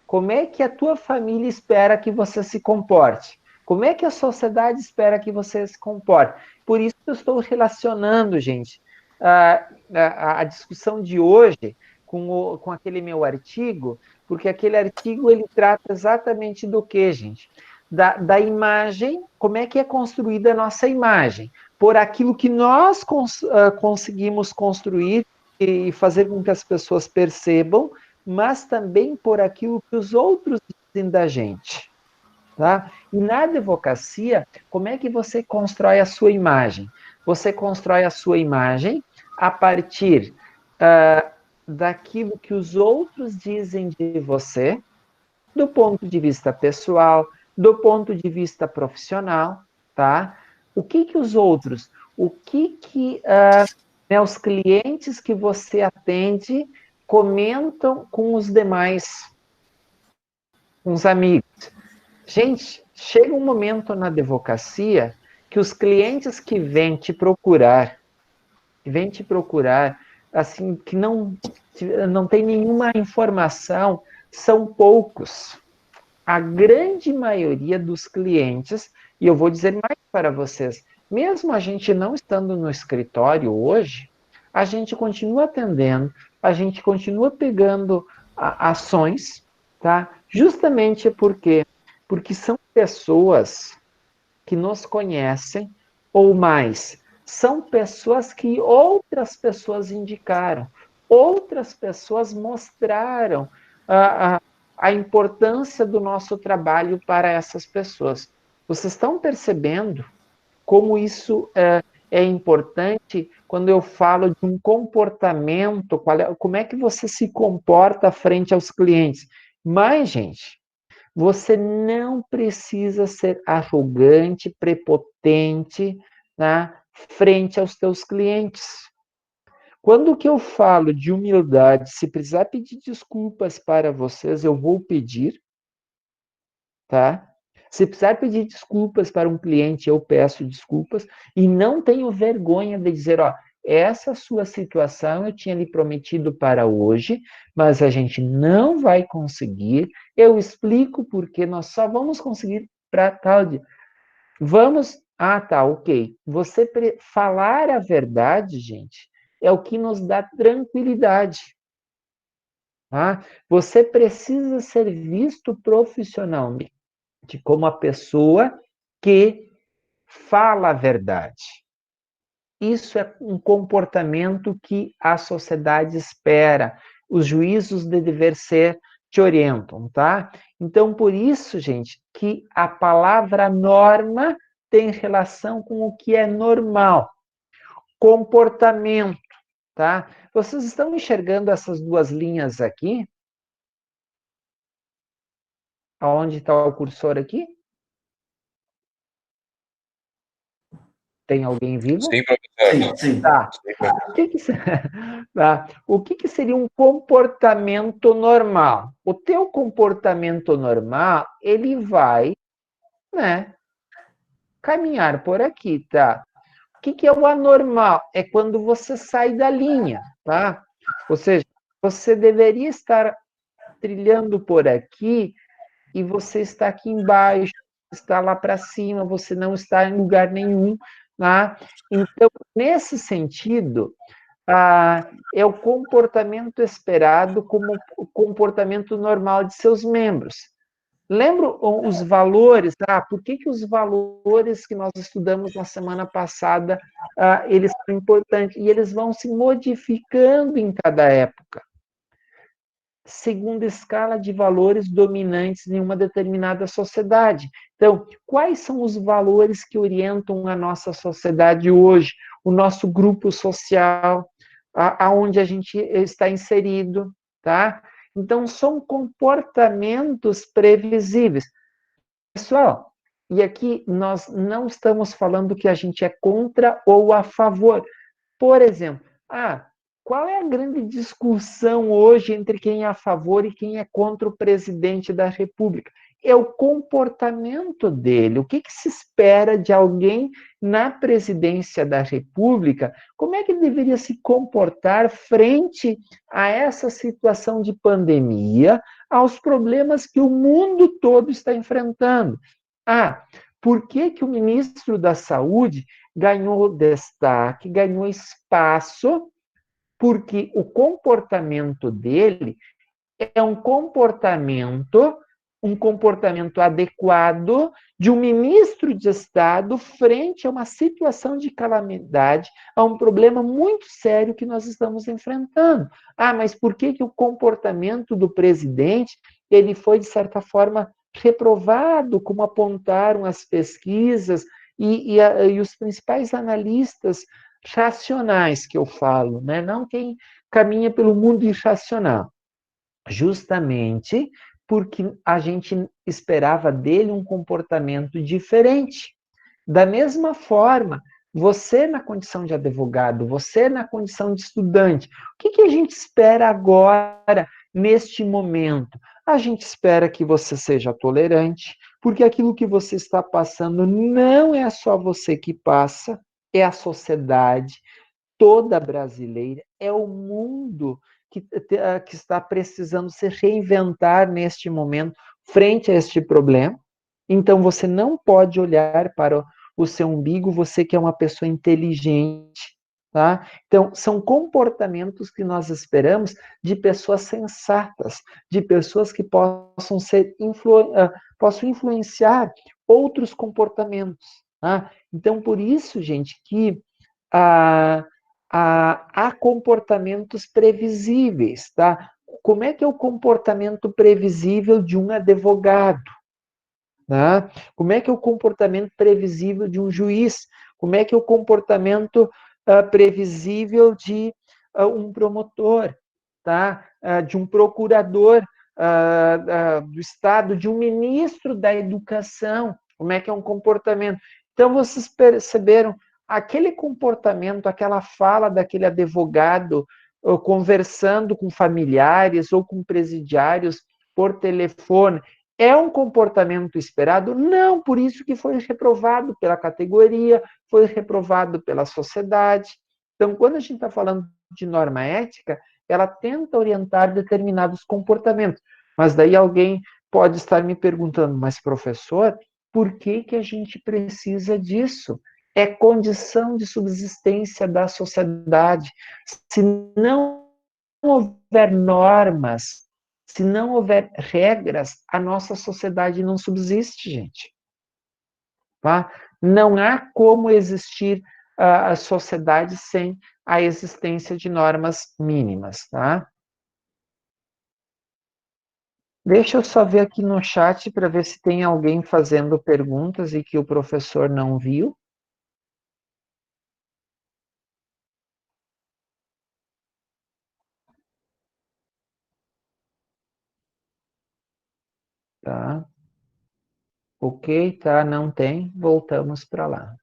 Como é que a tua família espera que você se comporte? Como é que a sociedade espera que você se comporte? Por isso que eu estou relacionando, gente, a discussão de hoje com aquele meu artigo, porque aquele artigo ele trata exatamente do que, gente? Da imagem, como é que é construída a nossa imagem? Por aquilo que nós conseguimos construir e fazer com que as pessoas percebam mas também por aquilo que os outros dizem da gente. Tá? E na advocacia, como é que você constrói a sua imagem? Você constrói a sua imagem a partir daquilo que os outros dizem de você, do ponto de vista pessoal, do ponto de vista profissional, tá? O que os outros, os clientes que você atende comentam com os demais, com os amigos. Gente, chega um momento na advocacia que os clientes que vêm te procurar, assim, que não tem nenhuma informação, são poucos. A grande maioria dos clientes, e eu vou dizer mais para vocês, mesmo a gente não estando no escritório hoje, a gente continua atendendo, a gente continua pegando ações, tá? Justamente porque são pessoas que nos conhecem, ou mais, são pessoas que outras pessoas indicaram, outras pessoas mostraram a importância do nosso trabalho para essas pessoas. Vocês estão percebendo como isso é importante quando eu falo de um comportamento, como é que você se comporta frente aos clientes? Mas, gente, você não precisa ser arrogante, prepotente, né, frente aos teus clientes. Quando que eu falo de humildade, se precisar pedir desculpas para vocês, eu vou pedir, tá? Se precisar pedir desculpas para um cliente, eu peço desculpas e não tenho vergonha de dizer, ó, essa sua situação eu tinha lhe prometido para hoje, mas a gente não vai conseguir. Eu explico porque nós só vamos conseguir para tal dia. Tá, ok. Falar a verdade, gente, é o que nos dá tranquilidade. Tá? Você precisa ser visto profissionalmente como a pessoa que fala a verdade. Isso é um comportamento que a sociedade espera. Os juízos de dever ser te orientam, tá? Então, por isso, gente, que a palavra norma tem relação com o que é normal. Comportamento, tá? Vocês estão enxergando essas duas linhas aqui? Aonde está o cursor aqui? Tem alguém vivo? Sim, professor. Sim. Tá. O que seria um comportamento normal? O teu comportamento normal, ele vai, né, caminhar por aqui, tá? O que é o anormal? É quando você sai da linha, tá? Ou seja, você deveria estar trilhando por aqui e você está aqui embaixo, está lá para cima, você não está em lugar nenhum, tá? Então, nesse sentido, é o comportamento esperado como o comportamento normal de seus membros. Lembra os valores? Por que os valores que nós estudamos na semana passada, eles são importantes? E eles vão se modificando em cada época, segundo a escala de valores dominantes em uma determinada sociedade. Então, quais são os valores que orientam a nossa sociedade hoje? O nosso grupo social, aonde a gente está inserido, tá? Então, são comportamentos previsíveis. Pessoal, e aqui nós não estamos falando que a gente é contra ou a favor. Por exemplo, qual é a grande discussão hoje entre quem é a favor e quem é contra o presidente da República? É o comportamento dele. O que se espera de alguém na presidência da República? Como é que ele deveria se comportar frente a essa situação de pandemia, aos problemas que o mundo todo está enfrentando? Por que o ministro da Saúde ganhou destaque, ganhou espaço? Porque o comportamento dele é um comportamento um comportamento adequado de um ministro de Estado frente a uma situação de calamidade, a um problema muito sério que nós estamos enfrentando. Ah, mas por que o comportamento do presidente ele foi, de certa forma, reprovado, como apontaram as pesquisas e os principais analistas racionais que eu falo, né? Não quem caminha pelo mundo irracional. Justamente porque a gente esperava dele um comportamento diferente. Da mesma forma, você na condição de advogado, você na condição de estudante, o que a gente espera agora, neste momento? A gente espera que você seja tolerante, porque aquilo que você está passando não é só você que passa, é a sociedade toda brasileira, é o mundo que está precisando se reinventar neste momento frente a este problema. Então, você não pode olhar para o seu umbigo, você que é uma pessoa inteligente, tá? Então, são comportamentos que nós esperamos de pessoas sensatas, de pessoas que possam possam influenciar outros comportamentos, tá? Então, por isso, gente, que a há comportamentos previsíveis, tá? Como é que é o comportamento previsível de um advogado? Tá? Como é que é o comportamento previsível de um juiz? Como é que é o comportamento previsível de um promotor, tá? De um procurador do Estado, de um ministro da Educação? Como é que é um comportamento? Então, vocês perceberam aquele comportamento, aquela fala daquele advogado conversando com familiares ou com presidiários por telefone, é um comportamento esperado? Não, por isso que foi reprovado pela categoria, foi reprovado pela sociedade. Então, quando a gente está falando de norma ética, ela tenta orientar determinados comportamentos. Mas daí alguém pode estar me perguntando, mas professor, por que a gente precisa disso? É condição de subsistência da sociedade. Se não houver normas, se não houver regras, a nossa sociedade não subsiste, gente. Tá? Não há como existir a sociedade sem a existência de normas mínimas. Tá? Deixa eu só ver aqui no chat para ver se tem alguém fazendo perguntas e que o professor não viu. Tá? Ok, tá, não tem. Voltamos para lá.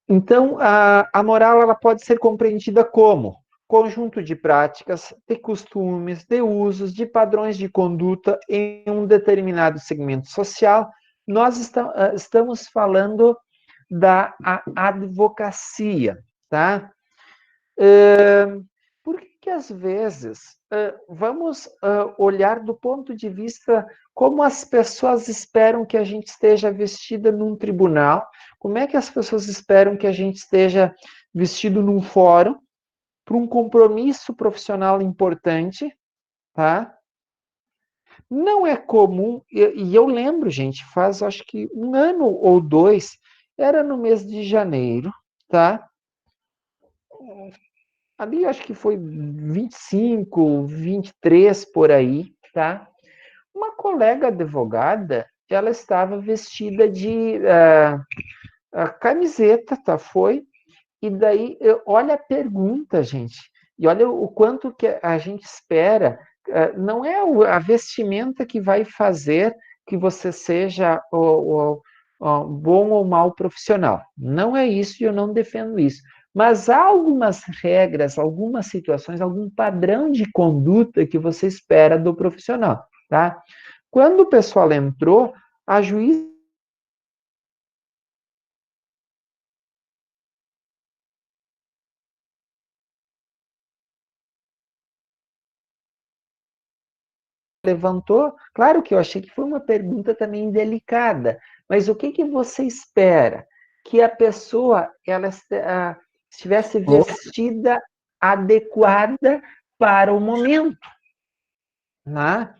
Então, a moral ela pode ser compreendida como conjunto de práticas, de costumes, de usos, de padrões de conduta em um determinado segmento social. Nós estamos falando da advocacia, tá? Por que às vezes vamos olhar do ponto de vista como as pessoas esperam que a gente esteja vestida num tribunal, como é que as pessoas esperam que a gente esteja vestido num fórum, para um compromisso profissional importante, tá? Não é comum, e eu lembro, gente, faz acho que 1 ano ou 2, era no mês de janeiro, tá? Ali acho que foi 25, 23 por aí, tá? Uma colega advogada, ela estava vestida de camiseta, tá? Foi. E daí, olha a pergunta, gente. E olha o quanto que a gente espera. Não é a vestimenta que vai fazer que você seja o bom ou mau profissional. Não é isso e eu não defendo isso. Mas há algumas regras, algumas situações, algum padrão de conduta que você espera do profissional, tá? Quando o pessoal entrou, a juíza levantou, claro que eu achei que foi uma pergunta também delicada, mas o que você espera? Que a pessoa ela estivesse vestida adequada para o momento, né?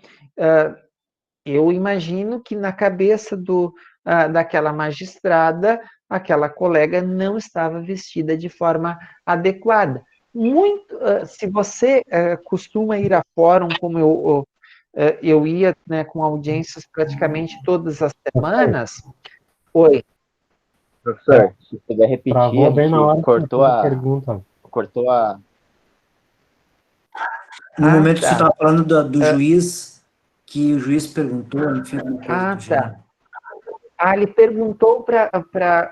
Eu imagino que na cabeça daquela magistrada, aquela colega não estava vestida de forma adequada. Se você costuma ir a fórum, como eu ia, né, com audiências praticamente todas as semanas. Oi. Professor, se puder repetir, Travou bem na hora cortou da pergunta. No momento que você Tá. estava falando do juiz, que o juiz perguntou, enfim, alguma coisa do gênero. Ele perguntou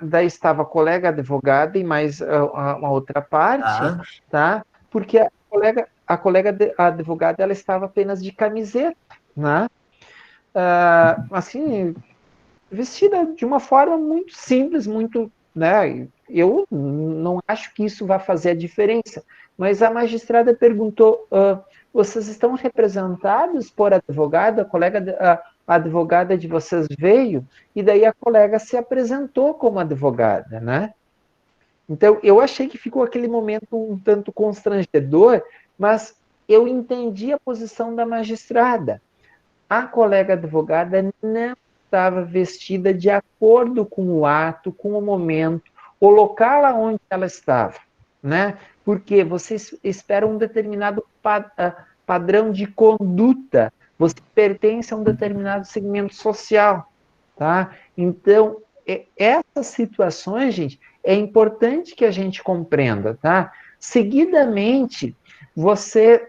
daí estava a colega advogada e mais uma outra parte, tá? Porque a colega advogada, ela estava apenas de camiseta, né? Assim, vestida de uma forma muito simples, muito, né? Eu não acho que isso vai fazer a diferença, mas a magistrada perguntou: vocês estão representados por advogado? A advogada de vocês veio, e daí a colega se apresentou como advogada, né? Então, eu achei que ficou aquele momento um tanto constrangedor, mas eu entendi a posição da magistrada. A colega advogada não estava vestida de acordo com o ato, com o momento, o local onde ela estava, né? Porque você espera um determinado padrão de conduta, você pertence a um determinado segmento social, tá? Então, essas situações, gente, é importante que a gente compreenda, tá? Seguidamente, você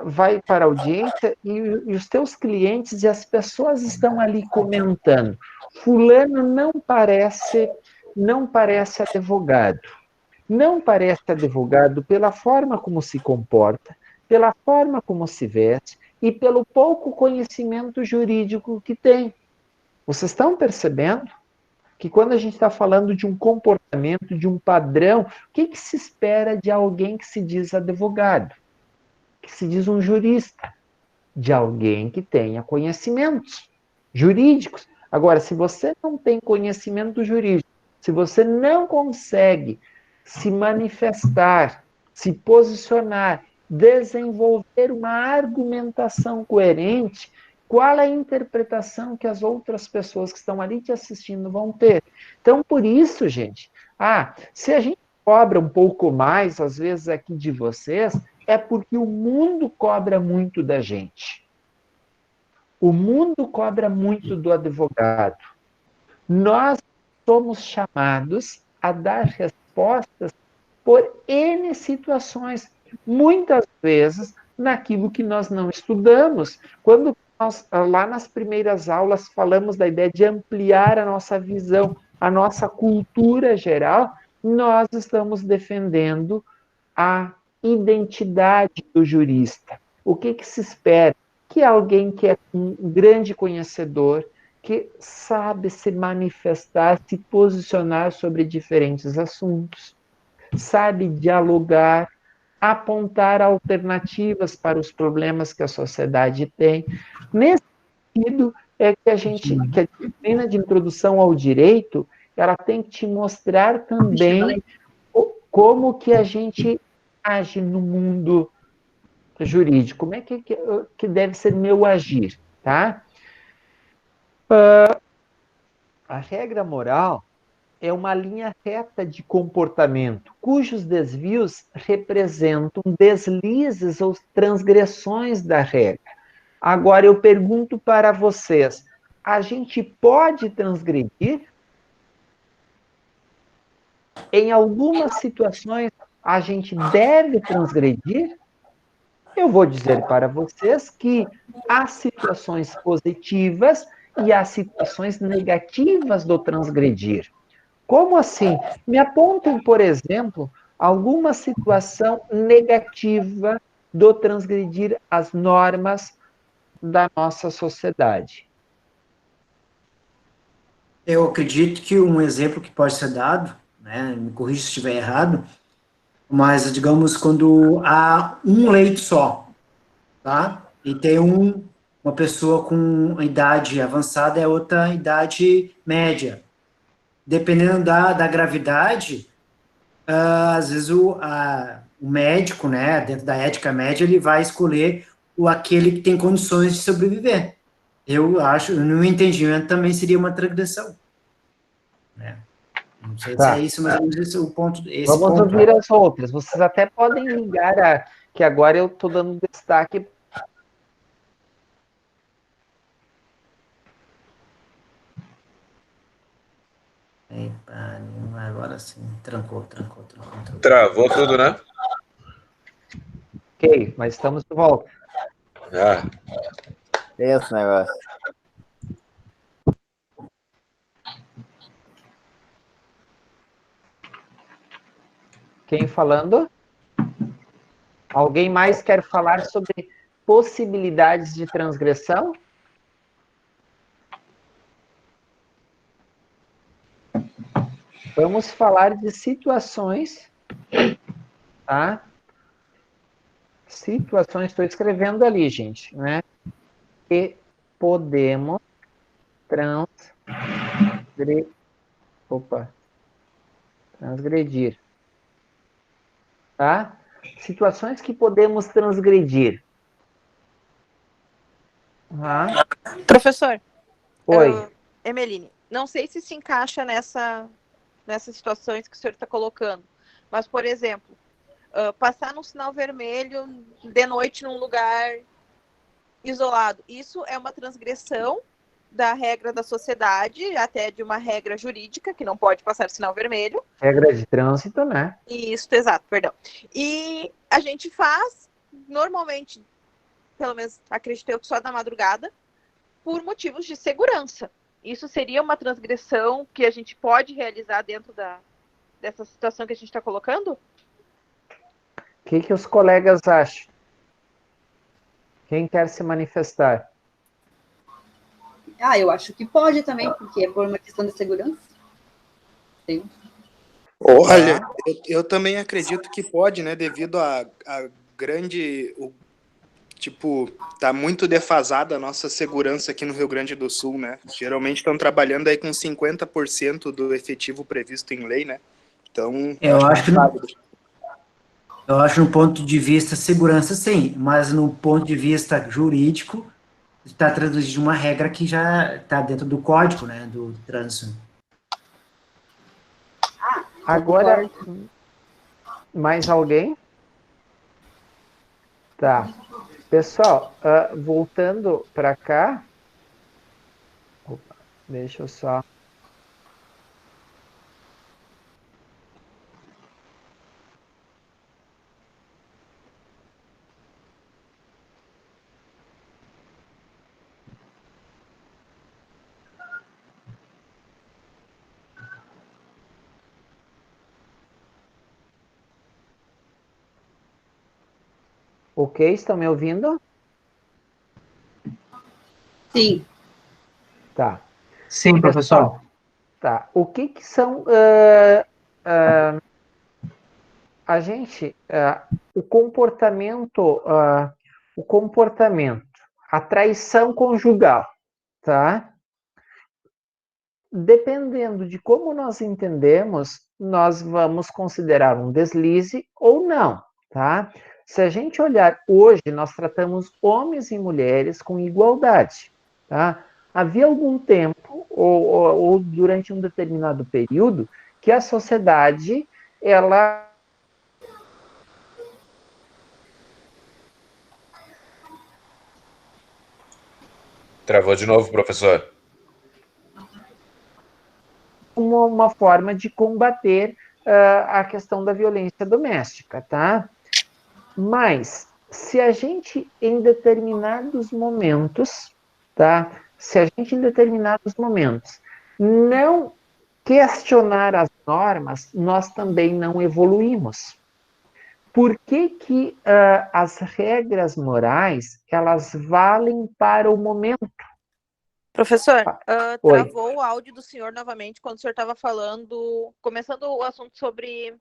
vai para a audiência e os teus clientes e as pessoas estão ali comentando. Fulano não parece advogado. Não parece advogado pela forma como se comporta, pela forma como se veste e pelo pouco conhecimento jurídico que tem. Vocês estão percebendo que quando a gente está falando de um comportamento, de um padrão, o que se espera de alguém que se diz advogado? Que se diz um jurista? De alguém que tenha conhecimentos jurídicos. Agora, se você não tem conhecimento jurídico, se você não consegue se manifestar, se posicionar, desenvolver uma argumentação coerente, qual é a interpretação que as outras pessoas que estão ali te assistindo vão ter? Então, por isso, gente, se a gente cobra um pouco mais, às vezes, aqui de vocês, é porque o mundo cobra muito da gente. O mundo cobra muito do advogado. Nós somos chamados a dar respostas por N situações, muitas vezes naquilo que nós não estudamos. Quando nós, lá nas primeiras aulas, falamos da ideia de ampliar a nossa visão, a nossa cultura geral, nós estamos defendendo a identidade do jurista. O que se espera? Que alguém que é um grande conhecedor, que sabe se manifestar, se posicionar sobre diferentes assuntos, sabe dialogar, apontar alternativas para os problemas que a sociedade tem. Nesse sentido, é que a disciplina de introdução ao direito, ela tem que te mostrar também como que a gente age no mundo jurídico, como é que deve ser meu agir, tá? A regra moral é uma linha reta de comportamento, cujos desvios representam deslizes ou transgressões da regra. Agora, eu pergunto para vocês, a gente pode transgredir? Em algumas situações, a gente deve transgredir? Eu vou dizer para vocês que há situações positivas e há situações negativas do transgredir. Como assim? Me apontem, por exemplo, alguma situação negativa do transgredir as normas da nossa sociedade. Eu acredito que um exemplo que pode ser dado, né, me corrija se estiver errado, mas, digamos, quando há um leito só, tá? e tem uma pessoa com idade avançada é outra idade média. Dependendo da gravidade, às vezes o médico, né, dentro da ética média, ele vai escolher aquele que tem condições de sobreviver. Eu acho, no meu entendimento, também seria uma transgressão. Né? Não sei se é isso, mas esse é o ponto. Vamos ouvir as outras. Vocês até podem ligar que agora eu estou dando destaque. Eita, agora sim, trancou. Travou tudo, né? Ok, mas estamos de volta. Esse negócio. Quem falando? Alguém mais quer falar sobre possibilidades de transgressão? Vamos falar de situações, tá? Situações, estou escrevendo ali, gente, né? Que podemos transgredir, tá? Situações que podemos transgredir. Professor, Oi. Emeline, não sei se encaixa nessas situações que o senhor está colocando, mas, por exemplo, passar num sinal vermelho de noite num lugar isolado, isso é uma transgressão da regra da sociedade, até de uma regra jurídica, que não pode passar sinal vermelho. Regra de trânsito, né? Isso, exato, perdão. E a gente faz, normalmente, pelo menos acredito eu, que só na madrugada, por motivos de segurança. Isso seria uma transgressão que a gente pode realizar dentro dessa situação que a gente está colocando? O que os colegas acham? Quem quer se manifestar? Eu acho que pode também, porque é por uma questão de segurança. Sim. Olha, eu também acredito que pode, né, devido a grande... tá muito defasada a nossa segurança aqui no Rio Grande do Sul, né? Geralmente estão trabalhando aí com 50% do efetivo previsto em lei, né? Então, eu acho no ponto de vista segurança, sim, mas no ponto de vista jurídico, está traduzindo uma regra que já está dentro do código, né, do trânsito. Agora, mais alguém? Tá. Pessoal, voltando para cá. Opa, deixa eu só. Ok, estão me ouvindo? Sim. Tá. Sim, professor. Tá. O que são a gente, o comportamento, a traição conjugal, tá? Dependendo de como nós entendemos, nós vamos considerar um deslize ou não, tá? Se a gente olhar hoje, nós tratamos homens e mulheres com igualdade, tá? Havia algum tempo, ou durante um determinado período, que a sociedade, ela... Travou de novo, professor. Uma forma de combater a questão da violência doméstica, tá? Mas, se a gente, em determinados momentos, tá? Se a gente, em determinados momentos, não questionar as normas, nós também não evoluímos. Por que as regras morais, elas valem para o momento? Professor, travou o áudio do senhor novamente quando o senhor estava falando, começando o assunto sobre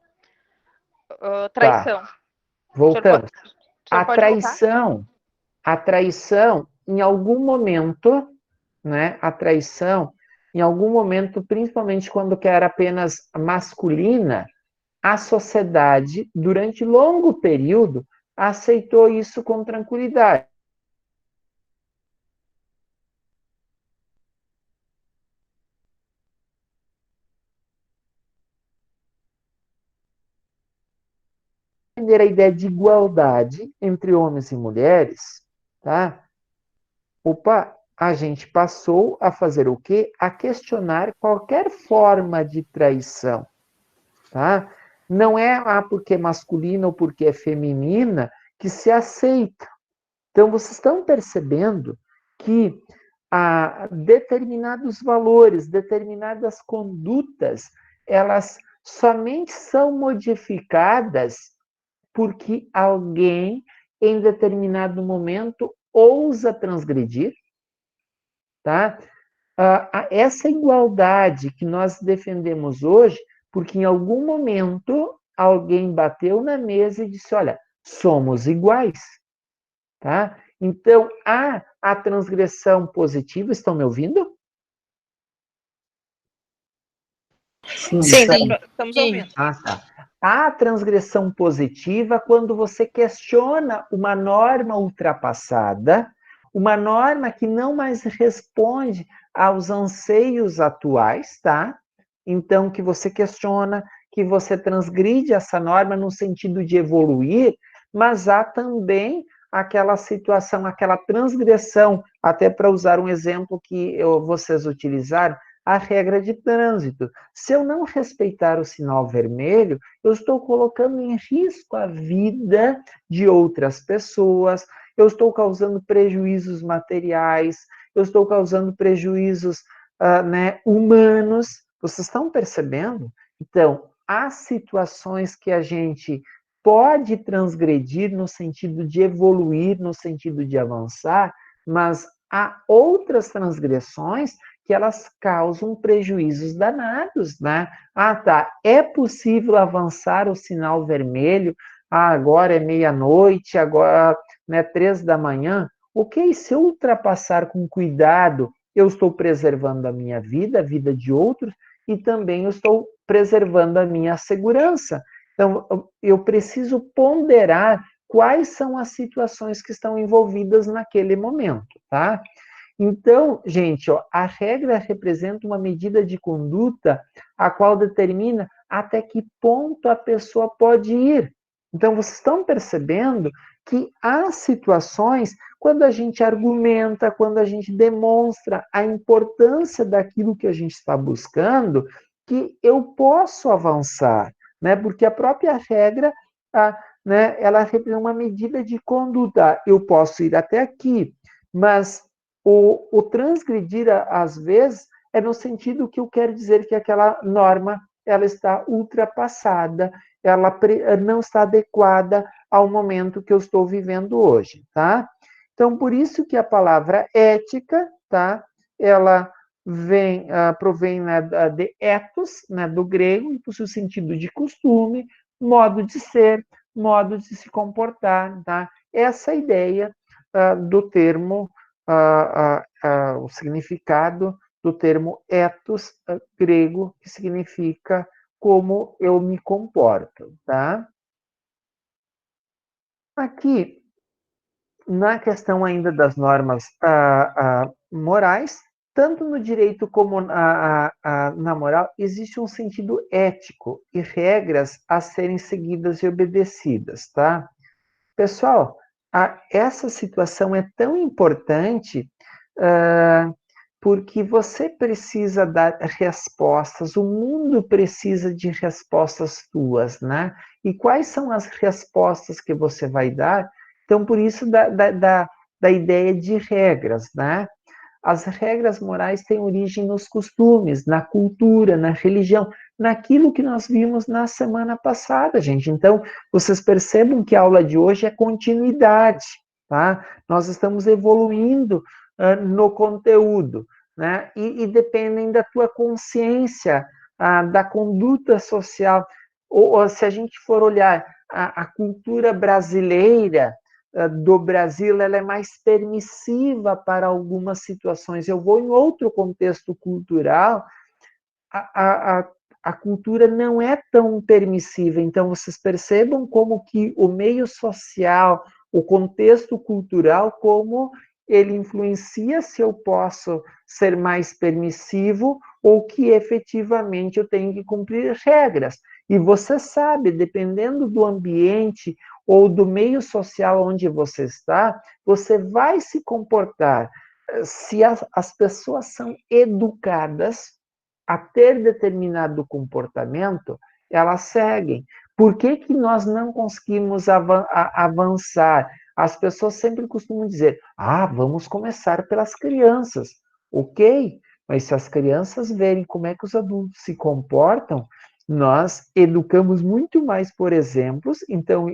traição. Tá. Voltamos. A traição, a traição, em algum momento, né, a traição, em algum momento, principalmente quando que era apenas masculina, a sociedade, durante longo período, aceitou isso com tranquilidade. Entender a ideia de igualdade entre homens e mulheres, tá? Opa, a gente passou a fazer o quê? A questionar qualquer forma de traição, tá? Não é porque é masculina ou porque é feminina que se aceita. Então, vocês estão percebendo que determinados valores, determinadas condutas, elas somente são modificadas porque alguém, em determinado momento, ousa transgredir, tá? Essa igualdade que nós defendemos hoje, porque em algum momento alguém bateu na mesa e disse, olha, somos iguais, tá? Então, há a transgressão positiva, estão me ouvindo? Sim, estamos ouvindo. Tá. Há a transgressão positiva quando você questiona uma norma ultrapassada, uma norma que não mais responde aos anseios atuais, tá? Então, que você questiona, que você transgride essa norma no sentido de evoluir, mas há também aquela situação, aquela transgressão, até para usar um exemplo que vocês utilizaram, a regra de trânsito. Se eu não respeitar o sinal vermelho, eu estou colocando em risco a vida de outras pessoas, eu estou causando prejuízos materiais, eu estou causando prejuízos humanos. Vocês estão percebendo? Então, há situações que a gente pode transgredir no sentido de evoluir, no sentido de avançar, mas há outras transgressões que elas causam prejuízos danados, né? Ah, tá, é possível avançar o sinal vermelho, agora é meia-noite, agora é 3 da manhã. Ok, se eu ultrapassar com cuidado, eu estou preservando a minha vida, a vida de outros, e também eu estou preservando a minha segurança. Então, eu preciso ponderar quais são as situações que estão envolvidas naquele momento, tá? Então, gente, a regra representa uma medida de conduta a qual determina até que ponto a pessoa pode ir. Então, vocês estão percebendo que há situações quando a gente argumenta, quando a gente demonstra a importância daquilo que a gente está buscando, que eu posso avançar, né? Porque a própria regra, ela representa uma medida de conduta. Eu posso ir até aqui, mas o transgredir, às vezes, é no sentido que eu quero dizer que aquela norma ela está ultrapassada, ela não está adequada ao momento que eu estou vivendo hoje, tá? Então, por isso que a palavra ética, tá? Ela provém de ethos, né, do grego, e possui o sentido de costume, modo de ser, modo de se comportar, tá? Essa ideia do termo o significado do termo ethos grego, que significa como eu me comporto, tá? Aqui, na questão ainda das normas morais, tanto no direito como na moral, existe um sentido ético e regras a serem seguidas e obedecidas, tá? Pessoal, essa situação é tão importante porque você precisa dar respostas, o mundo precisa de respostas tuas, né? E quais são as respostas que você vai dar? Então, por isso da ideia de regras, né? As regras morais têm origem nos costumes, na cultura, na religião, naquilo que nós vimos na semana passada, gente. Então, vocês percebam que a aula de hoje é continuidade, tá? Nós estamos evoluindo no conteúdo, né? E dependem da tua consciência, da conduta social. Ou se a gente for olhar a cultura brasileira, do Brasil, ela é mais permissiva para algumas situações. Eu vou em outro contexto cultural, a cultura não é tão permissiva. Então, vocês percebam como que o meio social, o contexto cultural, como ele influencia se eu posso ser mais permissivo ou que efetivamente eu tenho que cumprir regras. E você sabe, dependendo do ambiente ou do meio social onde você está, você vai se comportar. Se as pessoas são educadas a ter determinado comportamento, elas seguem. Por que que nós não conseguimos avançar? As pessoas sempre costumam dizer, vamos começar pelas crianças. Ok, mas se as crianças verem como é que os adultos se comportam, nós educamos muito mais por exemplos. Então,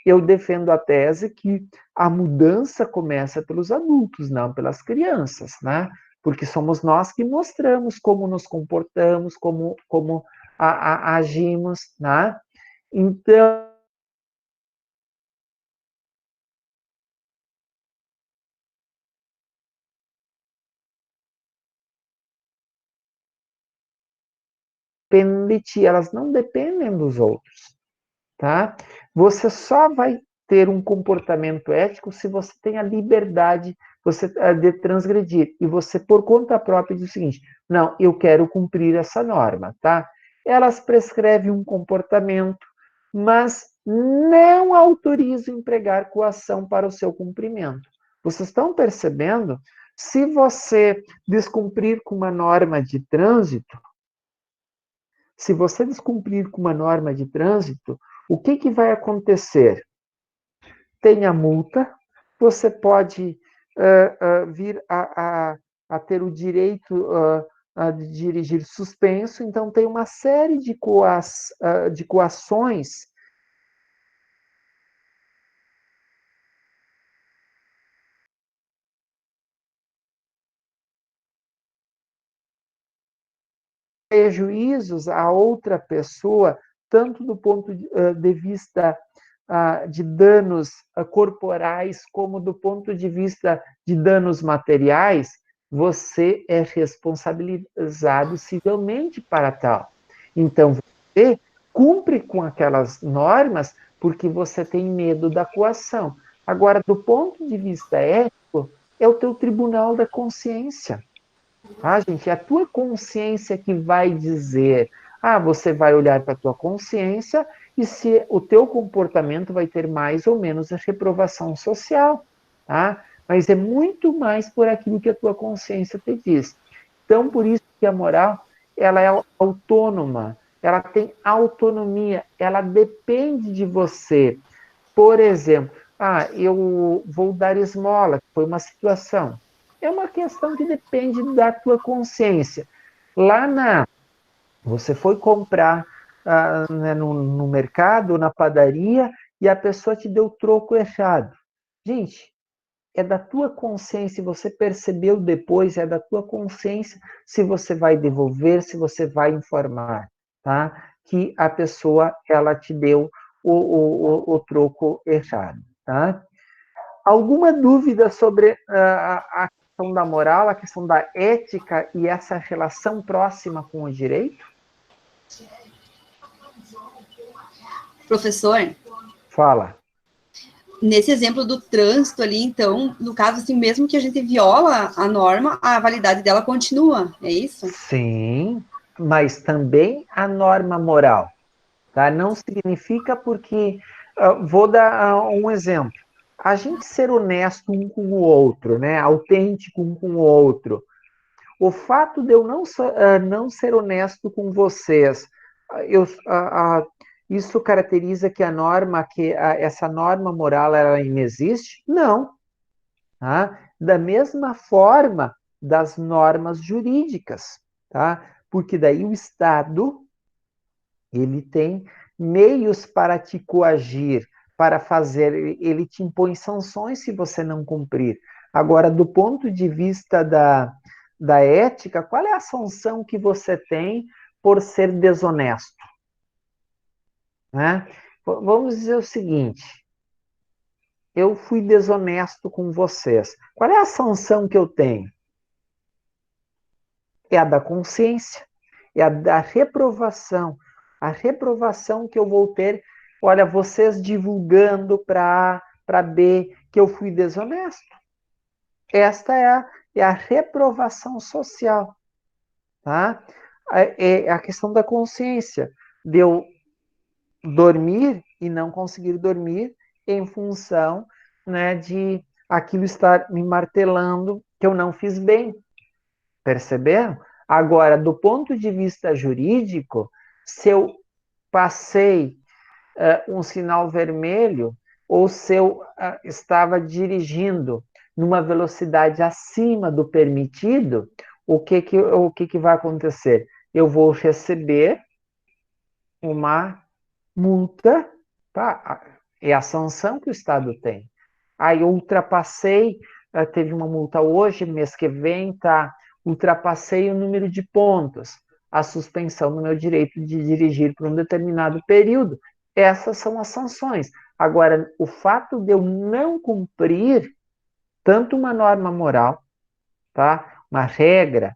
eu defendo a tese que a mudança começa pelos adultos, não pelas crianças, né? Porque somos nós que mostramos como nos comportamos, como agimos, né? Então, dependem de ti, elas não dependem dos outros, tá? Você só vai ter um comportamento ético se você tem a liberdade de transgredir. E você, por conta própria, diz o seguinte, não, eu quero cumprir essa norma, tá? Elas prescrevem um comportamento, mas não autorizam empregar coação para o seu cumprimento. Vocês estão percebendo? Se você descumprir com uma norma de trânsito, o que vai acontecer? Tem a multa, você pode vir a ter o direito de dirigir suspenso, então tem uma série de coações prejuízos a outra pessoa, tanto do ponto de vista de danos corporais, como do ponto de vista de danos materiais, você é responsabilizado civilmente para tal. Então, você cumpre com aquelas normas porque você tem medo da coação. Agora, do ponto de vista ético, é o teu tribunal da consciência. Gente, é a tua consciência que vai dizer, você vai olhar para a tua consciência e se o teu comportamento vai ter mais ou menos a reprovação social, tá? Mas é muito mais por aquilo que a tua consciência te diz. Então, por isso que a moral, ela é autônoma, ela tem autonomia, ela depende de você. Por exemplo, eu vou dar esmola, foi uma situação. É uma questão que depende da tua consciência. Você foi comprar no mercado, na padaria, e a pessoa te deu o troco errado. Gente, é da tua consciência, você percebeu depois, é da tua consciência se você vai devolver, se você vai informar, tá? Que a pessoa, ela te deu o troco errado, tá? Alguma dúvida sobre a questão da moral, a questão da ética e essa relação próxima com o direito? Professor? Fala. Nesse exemplo do trânsito ali, então, no caso, assim, mesmo que a gente viola a norma, a validade dela continua, é isso? Sim, mas também a norma moral, tá? Não significa porque... vou dar um exemplo. A gente ser honesto um com o outro, né? Autêntico um com o outro. O fato de eu não ser honesto com vocês, isso caracteriza que essa norma moral, ela inexiste? Não. Tá? Da mesma forma das normas jurídicas, tá? Porque daí o Estado, ele tem meios para te coagir, para fazer, ele te impõe sanções se você não cumprir. Agora, do ponto de vista da ética, qual é a sanção que você tem por ser desonesto? Né? Vamos dizer o seguinte, eu fui desonesto com vocês. Qual é a sanção que eu tenho? É a da consciência, é a da reprovação. A reprovação que eu vou ter, olha, vocês divulgando para B que eu fui desonesto. Esta é a reprovação social. Tá? É a questão da consciência, de eu dormir e não conseguir dormir em função, né, de aquilo estar me martelando que eu não fiz bem. Perceberam? Agora, do ponto de vista jurídico, se eu passei um sinal vermelho ou se eu estava dirigindo numa velocidade acima do permitido, o que vai acontecer? Eu vou receber uma multa, tá? É a sanção que o Estado tem. Aí eu ultrapassei, teve uma multa hoje, mês que vem, tá? Ultrapassei o número de pontos, a suspensão do meu direito de dirigir por um determinado período. Essas são as sanções. Agora, o fato de eu não cumprir tanto uma norma moral, tá? Uma regra,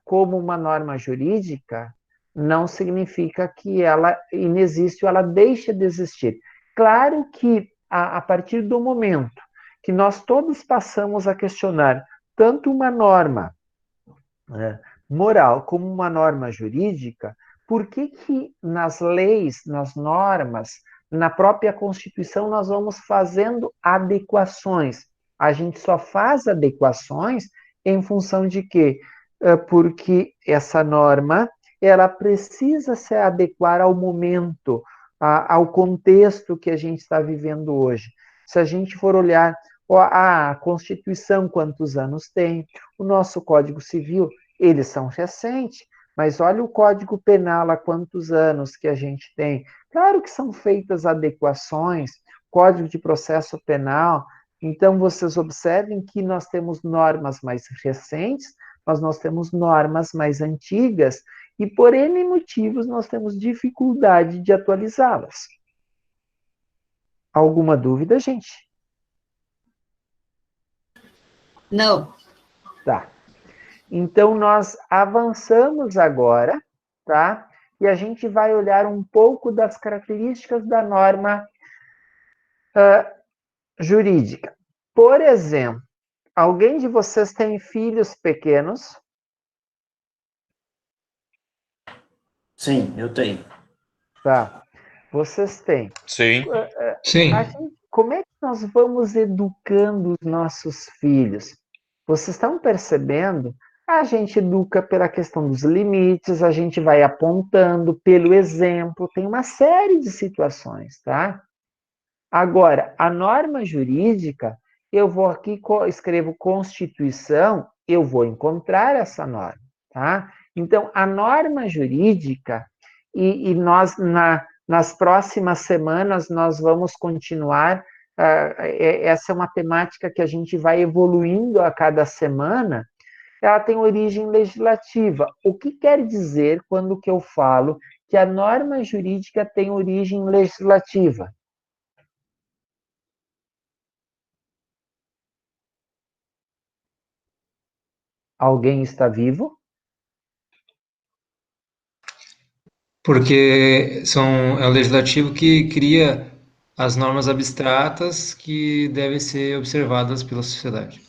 como uma norma jurídica, não significa que ela inexiste ou ela deixa de existir. Claro que, a partir do momento que nós todos passamos a questionar tanto uma norma moral como uma norma jurídica, por que nas leis, nas normas, na própria Constituição, nós vamos fazendo adequações? A gente só faz adequações em função de quê? Porque essa norma, ela precisa se adequar ao momento, ao contexto que a gente está vivendo hoje. Se a gente for olhar a Constituição, quantos anos tem, o nosso Código Civil, eles são recentes, mas olha o Código Penal, há quantos anos que a gente tem. Claro que são feitas adequações, Código de Processo Penal. Então, vocês observem que nós temos normas mais recentes, mas nós temos normas mais antigas, e por N motivos nós temos dificuldade de atualizá-las. Alguma dúvida, gente? Não. Tá. Então, nós avançamos agora, tá? E a gente vai olhar um pouco das características da norma jurídica. Por exemplo, alguém de vocês tem filhos pequenos? Sim, eu tenho. Tá. Vocês têm. Sim. Sim. Como é que nós vamos educando os nossos filhos? Vocês estão percebendo? A gente educa pela questão dos limites, a gente vai apontando pelo exemplo, tem uma série de situações, tá? Agora, a norma jurídica, eu vou aqui, escrevo Constituição, eu vou encontrar essa norma, tá? Então, a norma jurídica, e nós, nas próximas semanas, nós vamos continuar, essa é uma temática que a gente vai evoluindo a cada semana, ela tem origem legislativa. O que quer dizer quando que eu falo que a norma jurídica tem origem legislativa? Alguém está vivo? Porque é o legislativo que cria as normas abstratas que devem ser observadas pela sociedade.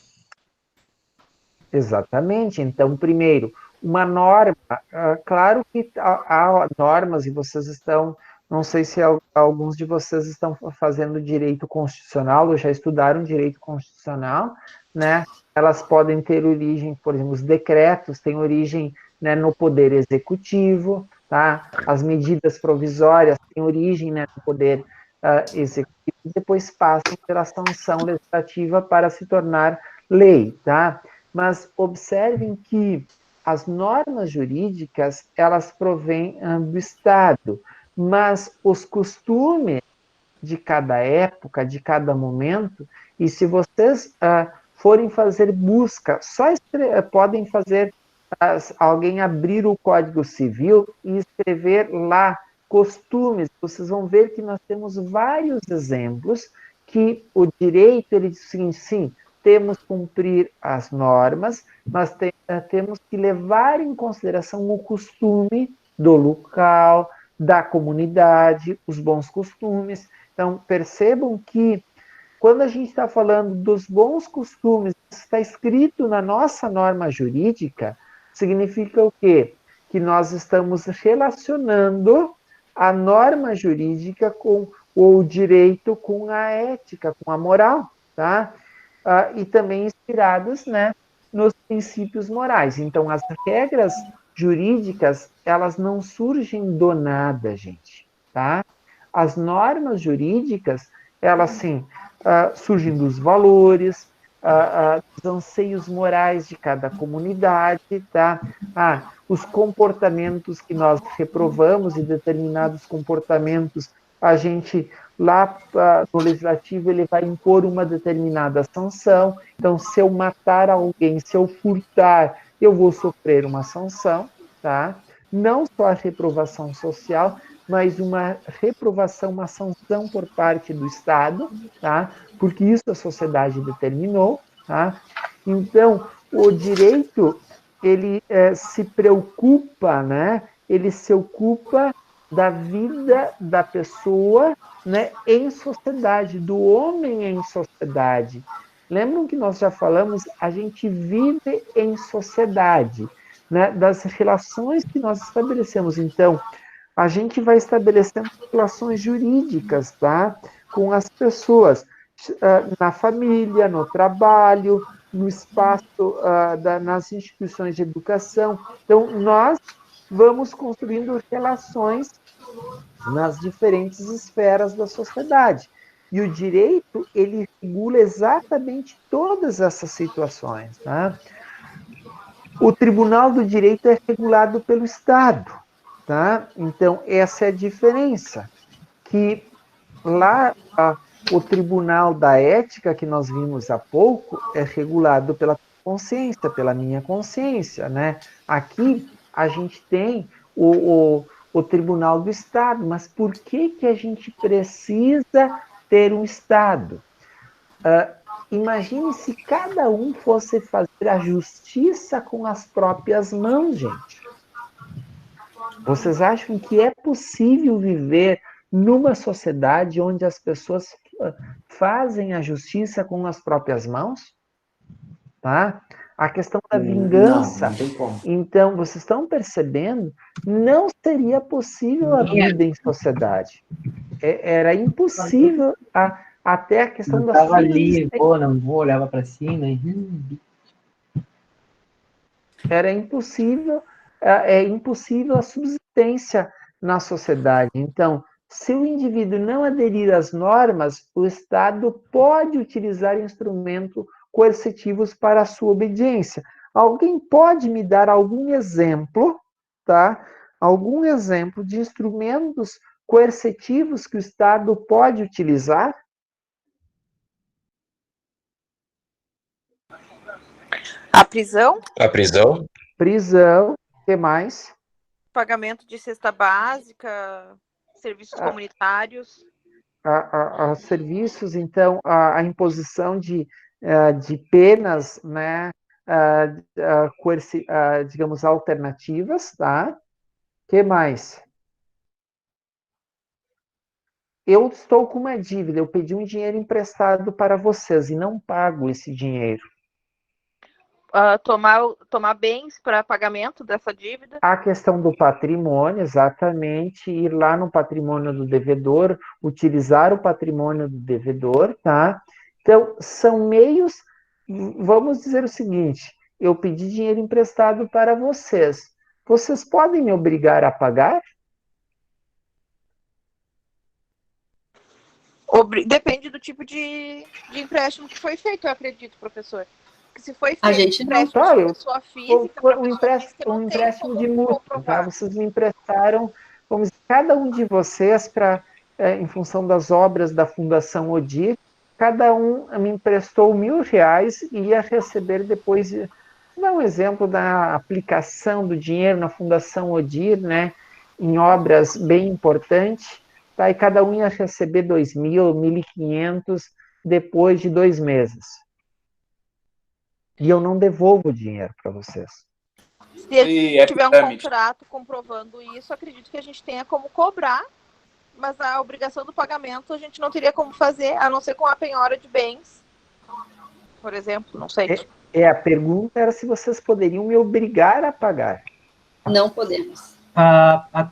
Exatamente. Então, primeiro, uma norma, claro que há normas, e vocês estão, não sei se alguns de vocês estão fazendo direito constitucional, ou já estudaram direito constitucional, né? Elas podem ter origem, por exemplo, os decretos têm origem, né, no poder executivo, tá? As medidas provisórias têm origem, né, no poder executivo, e depois passam pela sanção legislativa para se tornar lei, tá? Mas observem que as normas jurídicas, elas provêm do Estado, mas os costumes de cada época, de cada momento, e se vocês forem fazer busca, podem fazer alguém abrir o Código Civil e escrever lá costumes, vocês vão ver que nós temos vários exemplos que o direito, ele diz o seguinte, sim, temos que cumprir as normas, mas temos que levar em consideração o costume do local, da comunidade, os bons costumes. Então, percebam que quando a gente está falando dos bons costumes, está escrito na nossa norma jurídica, significa o quê? Que nós estamos relacionando a norma jurídica com o direito, com a ética, com a moral, tá? E também inspirados, né, nos princípios morais. Então, as regras jurídicas, elas não surgem do nada, gente, tá? As normas jurídicas, elas, sim, surgem dos valores, dos anseios morais de cada comunidade, tá? Os comportamentos que nós reprovamos e determinados comportamentos, a gente, lá no legislativo, ele vai impor uma determinada sanção. Então, se eu matar alguém, se eu furtar, eu vou sofrer uma sanção, tá? Não só a reprovação social, mas uma reprovação, uma sanção por parte do Estado, tá? Porque isso a sociedade determinou, tá? Então, o direito, ele se preocupa, né? Ele se ocupa da vida da pessoa, né, em sociedade, do homem em sociedade. Lembram que nós já falamos, a gente vive em sociedade, né, das relações que nós estabelecemos. Então, a gente vai estabelecendo relações jurídicas, tá, com as pessoas, na família, no trabalho, no espaço, nas instituições de educação. Então, nós vamos construindo relações nas diferentes esferas da sociedade. E o direito, ele regula exatamente todas essas situações, tá? O Tribunal do Direito é regulado pelo Estado, tá? Então, essa é a diferença, que lá o Tribunal da Ética, que nós vimos há pouco, é regulado pela consciência, pela minha consciência, né? Aqui, a gente tem o Tribunal do Estado, mas por que a gente precisa ter um Estado? Imagine se cada um fosse fazer a justiça com as próprias mãos, gente. Vocês acham que é possível viver numa sociedade onde as pessoas fazem a justiça com as próprias mãos? Tá? A questão da vingança. Não tem como. Então, vocês estão percebendo? Não seria possível a vida em sociedade. Era impossível até a questão Não da estava ali, subsistência. não vou, olhava para cima e... Era impossível, é impossível a subsistência na sociedade. Então, se o indivíduo não aderir às normas, o Estado pode utilizar instrumentos coercitivos para a sua obediência. Alguém pode me dar algum exemplo, tá? Algum exemplo de instrumentos coercitivos que o Estado pode utilizar? A prisão? A prisão? Prisão, o que mais? Pagamento de cesta básica, serviços comunitários. Serviços, então, a imposição de penas, né, digamos, alternativas, tá? O que mais? Eu estou com uma dívida, eu pedi um dinheiro emprestado para vocês e não pago esse dinheiro. Tomar bens para pagamento dessa dívida. A questão do patrimônio, exatamente, ir lá no patrimônio do devedor, utilizar o patrimônio do devedor, tá? Então, são meios, vamos dizer o seguinte, eu pedi dinheiro emprestado para vocês. Vocês podem me obrigar a pagar? Depende do tipo de empréstimo que foi feito, eu acredito, professor. Se foi feito a gente empréstimo não, de pessoa física, um empréstimo de mútuo, tá? Vocês me emprestaram, vamos dizer, cada um de vocês, em função das obras da Fundação Odir, cada um me emprestou R$1.000 e ia receber depois, vou dar um exemplo da aplicação do dinheiro na Fundação Odir, né? em obras bem importantes, tá? E cada um ia receber 2.000, 1.500 depois de 2 meses. E eu não devolvo o dinheiro para vocês. Se a gente tiver um contrato comprovando isso, acredito que a gente tenha como cobrar, mas a obrigação do pagamento a gente não teria como fazer, a não ser com a penhora de bens, por exemplo, não sei. A pergunta era se vocês poderiam me obrigar a pagar. Não podemos.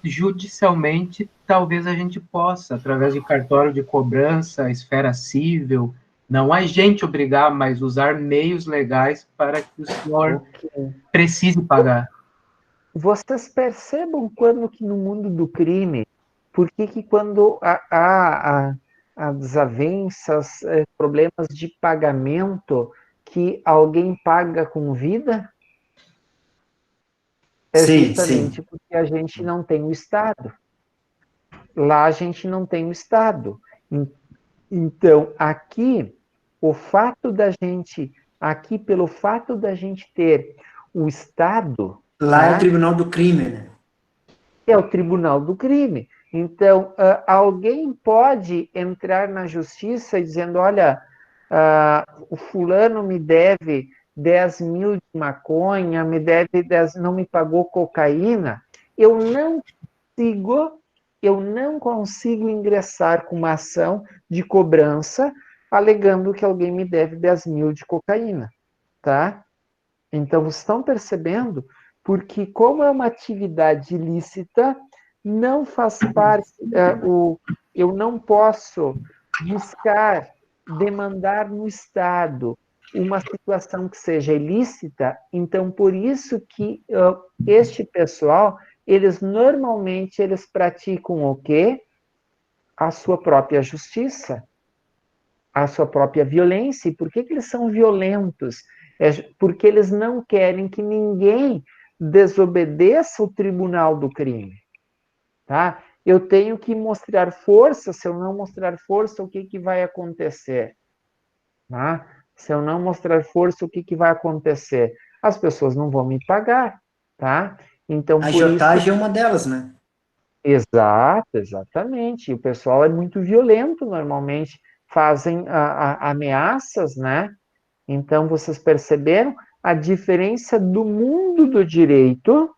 Judicialmente, talvez a gente possa, através de cartório de cobrança, esfera civil, não a gente obrigar, mas usar meios legais para que o senhor precise pagar. Vocês percebam quando que no mundo do crime, por que quando há desavenças, problemas de pagamento, que alguém paga com vida? É justamente porque a gente não tem o Estado. Lá a gente não tem o Estado. Então, aqui, pelo fato da gente ter o Estado... Lá é o tribunal do crime, né? É o tribunal do crime. Então, alguém pode entrar na justiça dizendo, olha, o fulano me deve 10.000 de maconha, não me pagou cocaína. Eu não consigo ingressar com uma ação de cobrança alegando que alguém me deve 10.000 de cocaína, tá? Então, vocês estão percebendo? Porque como é uma atividade ilícita, não faz parte, eu não posso demandar no Estado uma situação que seja ilícita, então por isso que este pessoal, normalmente eles praticam o quê? A sua própria justiça, a sua própria violência. E por que eles são violentos? Porque eles não querem que ninguém desobedeça o tribunal do crime. Tá? Eu tenho que mostrar força, se eu não mostrar força, o que vai acontecer? Tá? Se eu não mostrar força, o que vai acontecer? As pessoas não vão me pagar, tá? Então, a agiotagem é uma delas, né? Exatamente. O pessoal é muito violento, normalmente, fazem ameaças, né? Então, vocês perceberam a diferença do mundo do direito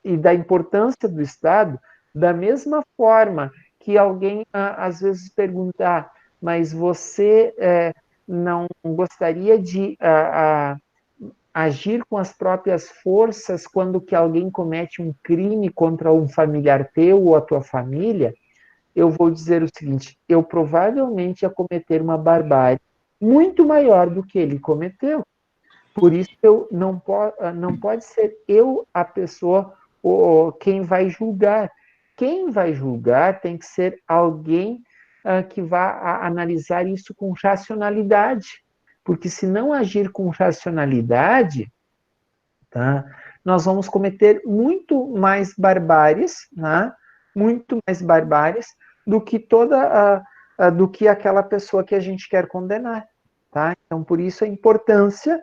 e da importância do Estado, da mesma forma que alguém às vezes pergunta, mas você não gostaria de agir com as próprias forças quando que alguém comete um crime contra um familiar teu ou a tua família? Eu vou dizer o seguinte, eu provavelmente ia cometer uma barbárie muito maior do que ele cometeu. Por isso, não pode ser eu a pessoa ou quem vai julgar. Quem vai julgar tem que ser alguém que vá analisar isso com racionalidade. Porque se não agir com racionalidade, tá, nós vamos cometer muito mais barbáries, né, muito mais barbáries do que do que aquela pessoa que a gente quer condenar. Tá? Então, por isso a importância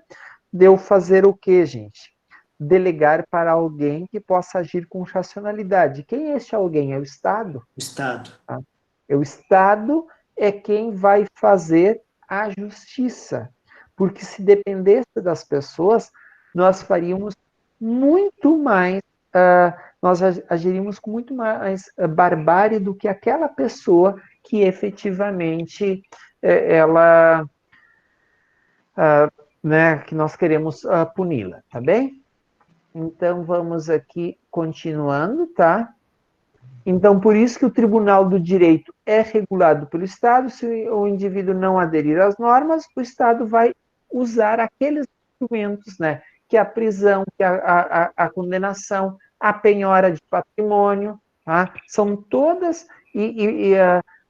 de eu fazer o quê, gente? Delegar para alguém que possa agir com racionalidade. Quem é esse alguém? É o Estado? O Estado. Tá? O Estado é quem vai fazer a justiça. Porque se dependesse das pessoas, nós faríamos muito mais, nós agiríamos com muito mais barbárie do que aquela pessoa que efetivamente ela... né, que nós queremos puni-la, tá bem? Então, vamos aqui continuando, tá? Então, por isso que o Tribunal do Direito é regulado pelo Estado. Se o indivíduo não aderir às normas, o Estado vai usar aqueles instrumentos, né? Que é a prisão, que é a condenação, a penhora de patrimônio, tá? São todas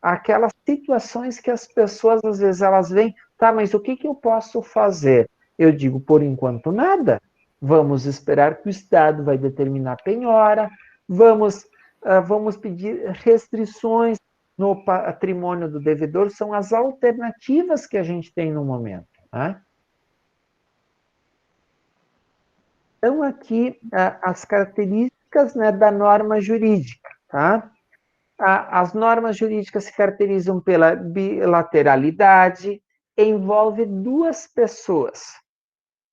aquelas situações que as pessoas, às vezes, elas veem, tá, mas o que eu posso fazer? Eu digo, por enquanto, nada. Vamos esperar que o Estado vai determinar a penhora, vamos pedir restrições no patrimônio do devedor, são as alternativas que a gente tem no momento. Tá? Então, aqui, as características né, da norma jurídica, tá? As normas jurídicas se caracterizam pela bilateralidade, envolve duas pessoas.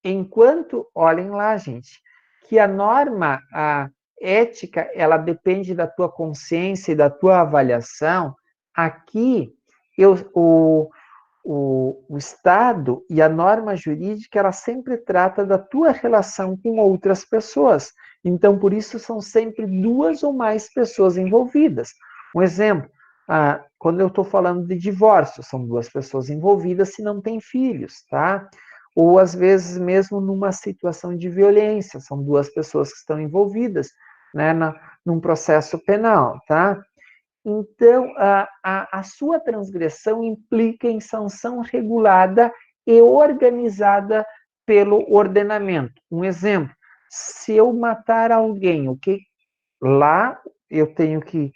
Enquanto, olhem lá, gente, que a norma ética, ela depende da tua consciência e da tua avaliação, aqui o Estado e a norma jurídica, ela sempre trata da tua relação com outras pessoas. Então, por isso, são sempre duas ou mais pessoas envolvidas. Um exemplo, quando eu estou falando de divórcio, são duas pessoas envolvidas se não tem filhos, tá? Ou, às vezes, mesmo numa situação de violência, são duas pessoas que estão envolvidas, né, num processo penal, tá? Então, a sua transgressão implica em sanção regulada e organizada pelo ordenamento. Um exemplo, se eu matar alguém, lá eu tenho que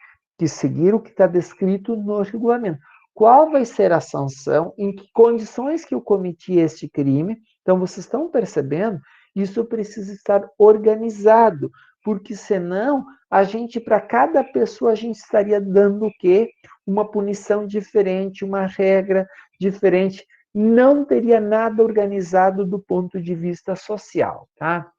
seguir o que está descrito no regulamento. Qual vai ser a sanção, em que condições que eu cometi este crime? Então, vocês estão percebendo? Isso precisa estar organizado, porque senão para cada pessoa, a gente estaria dando o quê? Uma punição diferente, uma regra diferente. Não teria nada organizado do ponto de vista social, tá?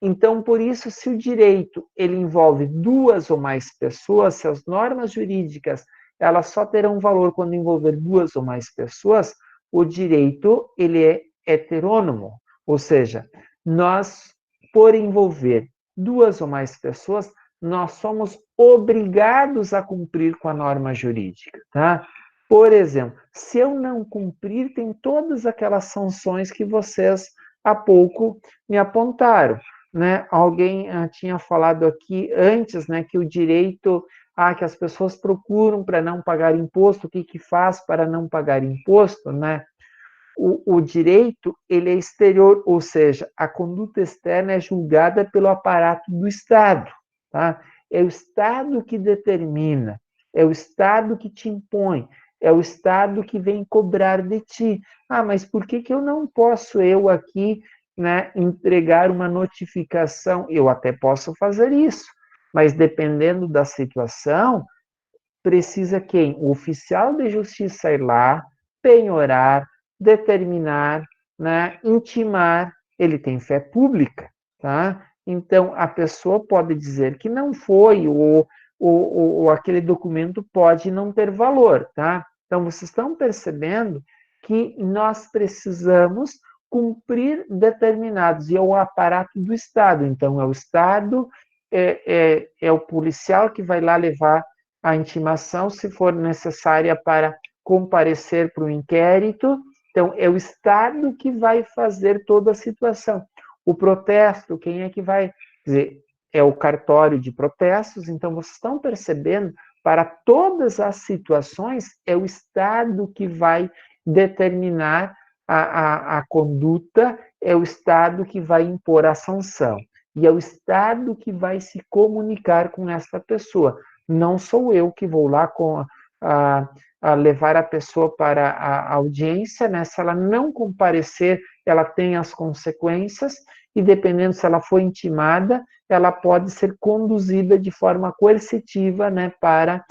Então, por isso, se o direito ele envolve duas ou mais pessoas, se as normas jurídicas elas só terão valor quando envolver duas ou mais pessoas, o direito ele é heterônomo, ou seja, nós, por envolver duas ou mais pessoas, nós somos obrigados a cumprir com a norma jurídica, tá? Por exemplo, se eu não cumprir, tem todas aquelas sanções que vocês há pouco me apontaram, né? Alguém tinha falado aqui antes, né, que o direito, que as pessoas procuram para não pagar imposto, o que faz para não pagar imposto, né? O direito, ele é exterior, ou seja, a conduta externa é julgada pelo aparato do Estado, tá? É o Estado que determina, é o Estado que te impõe, é o Estado que vem cobrar de ti. Mas por que eu não posso aqui, né, entregar uma notificação? Eu até posso fazer isso, mas dependendo da situação, precisa quem? O oficial de justiça ir lá, penhorar, determinar, né, intimar, ele tem fé pública, tá? Então, a pessoa pode dizer que não foi, ou aquele documento pode não ter valor, tá? Então, vocês estão percebendo que nós precisamos cumprir determinados, e é o aparato do Estado. Então, é o Estado, é o policial que vai lá levar a intimação, se for necessária para comparecer para o inquérito. Então, é o Estado que vai fazer toda a situação. O protesto, quem é que vai dizer? É o cartório de protestos. Então, vocês estão percebendo, para todas as situações, é o Estado que vai determinar a conduta, é o Estado que vai impor a sanção. E é o Estado que vai se comunicar com essa pessoa. Não sou eu que vou lá a levar a pessoa para a audiência, né? Se ela não comparecer, ela tem as consequências, e dependendo se ela for intimada, ela pode ser conduzida de forma coercitiva, né, para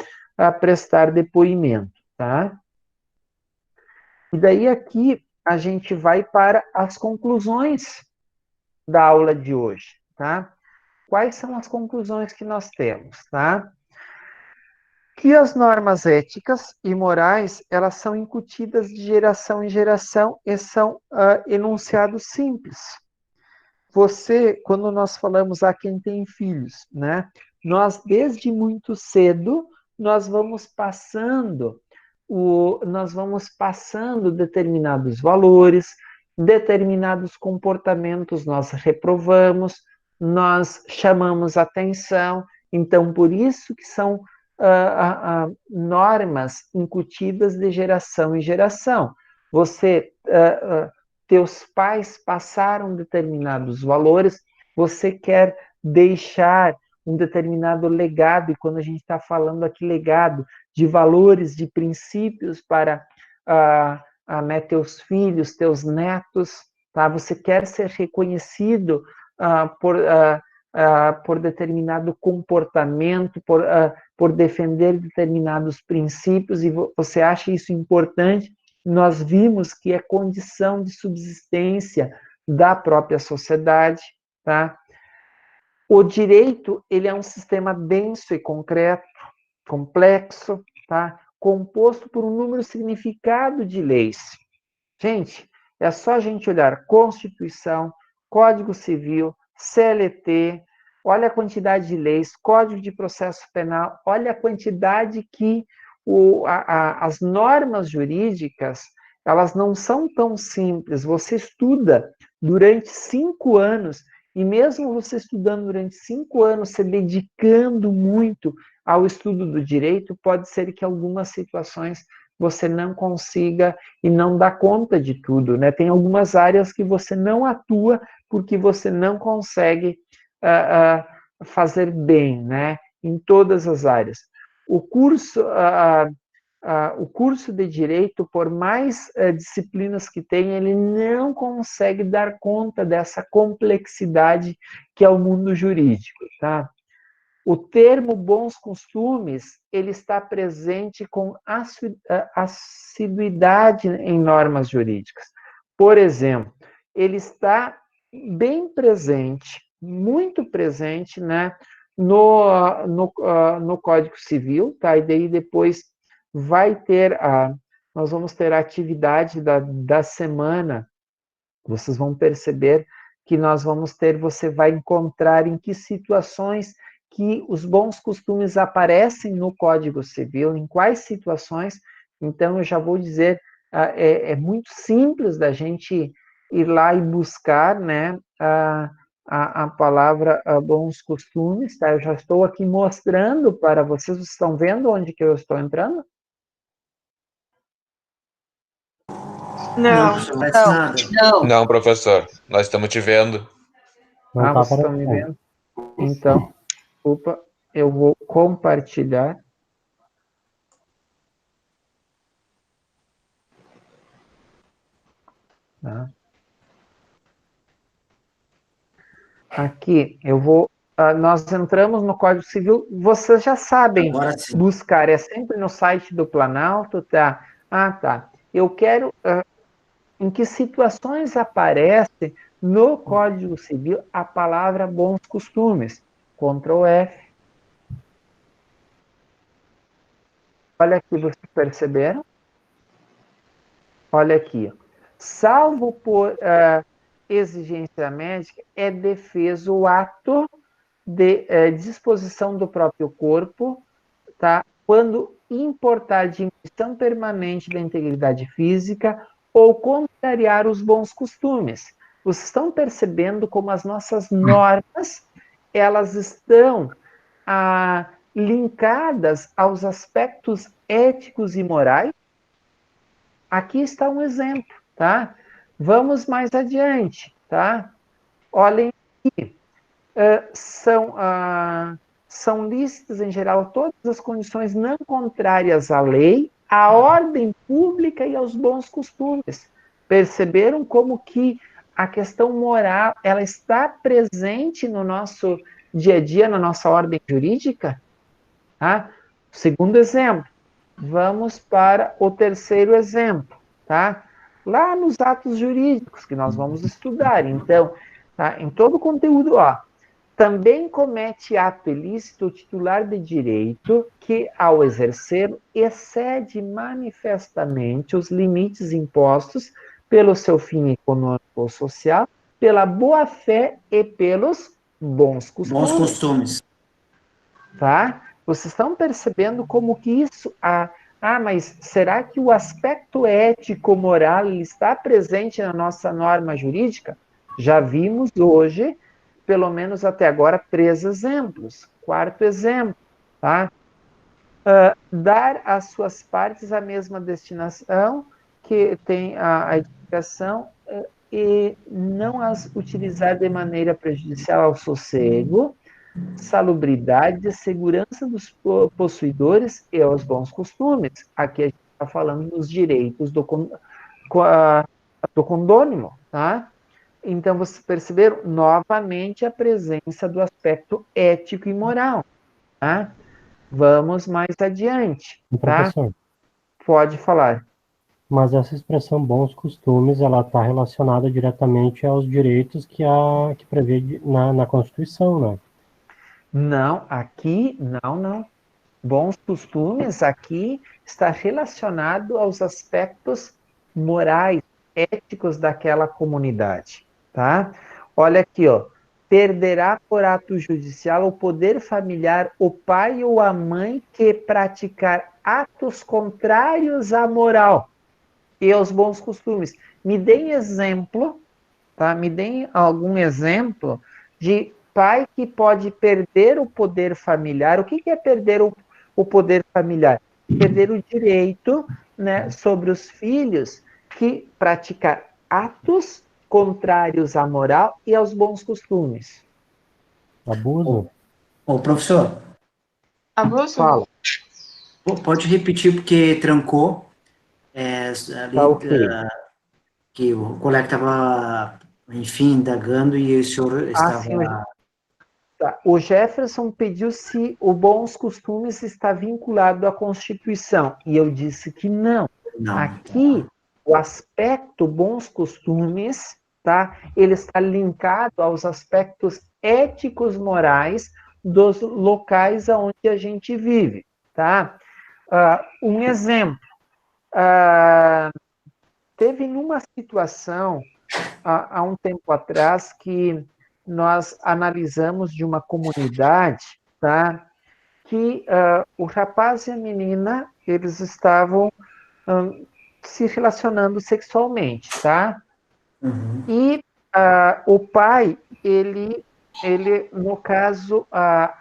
prestar depoimento, tá? E daí aqui a gente vai para as conclusões da aula de hoje, tá? Quais são as conclusões que nós temos, tá? Que as normas éticas e morais, elas são incutidas de geração em geração e são enunciados simples. Você, quando nós falamos a quem tem filhos, né? Nós, desde muito cedo, nós vamos passando determinados valores, determinados comportamentos nós reprovamos, nós chamamos atenção. Então, por isso que são normas incutidas de geração em geração. Teus pais passaram determinados valores, você quer deixar um determinado legado, e quando a gente está falando aqui legado de valores, de princípios para né, teus filhos, teus netos, tá? Você quer ser reconhecido por determinado comportamento, por defender determinados princípios, e você acha isso importante, nós vimos que é condição de subsistência da própria sociedade, tá? O direito, ele é um sistema denso e concreto, complexo, tá? Composto por um número significado de leis. Gente, é só a gente olhar Constituição, Código Civil, CLT, olha a quantidade de leis, Código de Processo Penal, olha a quantidade que as normas jurídicas, elas não são tão simples. Você estuda durante 5 anos, e mesmo você estudando durante 5 anos, se dedicando muito ao estudo do direito, pode ser que algumas situações você não consiga e não dá conta de tudo, né? Tem algumas áreas que você não atua porque você não consegue fazer bem, né? Em todas as áreas. O curso de Direito, por mais disciplinas que tem, ele não consegue dar conta dessa complexidade que é o mundo jurídico, tá? O termo bons costumes, ele está presente com assiduidade em normas jurídicas. Por exemplo, ele está bem presente, muito presente, né, no Código Civil, tá? E daí depois nós vamos ter a atividade da semana, vocês vão perceber que você vai encontrar em que situações que os bons costumes aparecem no Código Civil, em quais situações. Então, eu já vou dizer, é muito simples da gente ir lá e buscar, né, a palavra bons costumes, tá? Eu já estou aqui mostrando para vocês, vocês estão vendo onde que eu estou entrando? Não, Não, professor. Nós estamos te vendo. Vocês estão me vendo? Então, desculpa, eu vou compartilhar. Tá? Aqui, nós entramos no Código Civil, vocês já sabem buscar, é sempre no site do Planalto, tá? Tá. Eu quero... em que situações aparece no Código Civil a palavra bons costumes? Ctrl F. Olha aqui, vocês perceberam? Olha aqui. Salvo por exigência médica, é defeso o ato de disposição do próprio corpo, tá? Quando importar diminuição permanente da integridade física ou contrariar os bons costumes. Vocês estão percebendo como as nossas normas, elas estão linkadas aos aspectos éticos e morais? Aqui está um exemplo, tá? Vamos mais adiante, tá? Olhem aqui. São lícitas, em geral, todas as condições não contrárias à lei, à ordem pública e aos bons costumes. Perceberam como que a questão moral, ela está presente no nosso dia a dia, na nossa ordem jurídica? Tá? Segundo exemplo, vamos para o terceiro exemplo, tá? Lá nos atos jurídicos que nós vamos estudar. Então, tá? Em todo o conteúdo, também comete ato ilícito o titular de direito que, ao exercer, excede manifestamente os limites impostos pelo seu fim econômico ou social, pela boa-fé e pelos bons costumes. Bons costumes. Tá? Vocês estão percebendo como que isso... mas será que o aspecto ético-moral está presente na nossa norma jurídica? Já vimos hoje, pelo menos até agora, 3 exemplos. 4º exemplo, tá? Dar às suas partes a mesma destinação que tem a edificação e não as utilizar de maneira prejudicial ao sossego, salubridade e segurança dos possuidores e aos bons costumes. Aqui a gente está falando dos direitos do condônimo, tá? Então, vocês perceberam novamente a presença do aspecto ético e moral, tá? Vamos mais adiante, tá? Professor, Pode falar. mas essa expressão bons costumes, ela está relacionada diretamente aos direitos que prevê na Constituição, né? Não, aqui, não. Bons costumes aqui está relacionado aos aspectos morais, éticos daquela comunidade, tá? Olha aqui, ó. Perderá por ato judicial o poder familiar o pai ou a mãe que praticar atos contrários à moral e aos bons costumes. Me deem exemplo, tá? Me deem algum exemplo de pai que pode perder o poder familiar. O que é perder o poder familiar? Perder o direito, né, sobre os filhos que praticar atos contrários à moral e aos bons costumes. Abuso? Ô, professor, Abuso? Fala. pode repetir porque trancou. Ali, Tá ok. que o colega estava, enfim, indagando e o senhor estava... Sim, tá. O Jefferson pediu se o bons costumes está vinculado à Constituição, e eu disse que não. Não. Aqui, o aspecto bons costumes, tá? Ele está linkado aos aspectos éticos morais dos locais onde a gente vive, tá? Um exemplo, teve numa situação há um tempo atrás que nós analisamos de uma comunidade, tá? Que o rapaz e a menina, eles estavam se relacionando sexualmente, tá? Uhum. E o pai, ele no caso,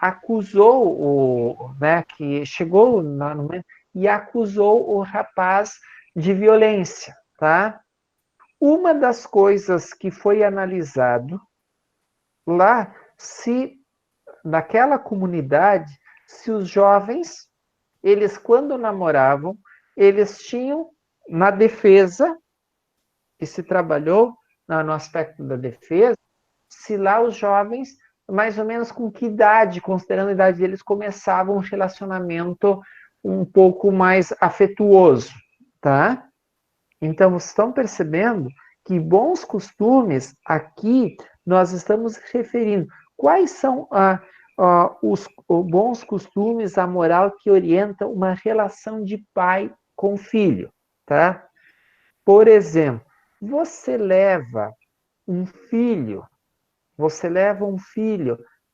acusou né, que chegou no momento e acusou o rapaz de violência, tá? Uma das coisas que foi analisado lá, se naquela comunidade, se os jovens, eles quando namoravam, eles tinham na defesa, que se trabalhou no aspecto da defesa, se lá os jovens, mais ou menos com que idade, considerando a idade deles, começavam um relacionamento um pouco mais afetuoso, tá? Então, vocês estão percebendo que bons costumes, aqui, nós estamos referindo quais são os bons costumes, a moral que orienta uma relação de pai com filho, tá? Por exemplo, você leva um filho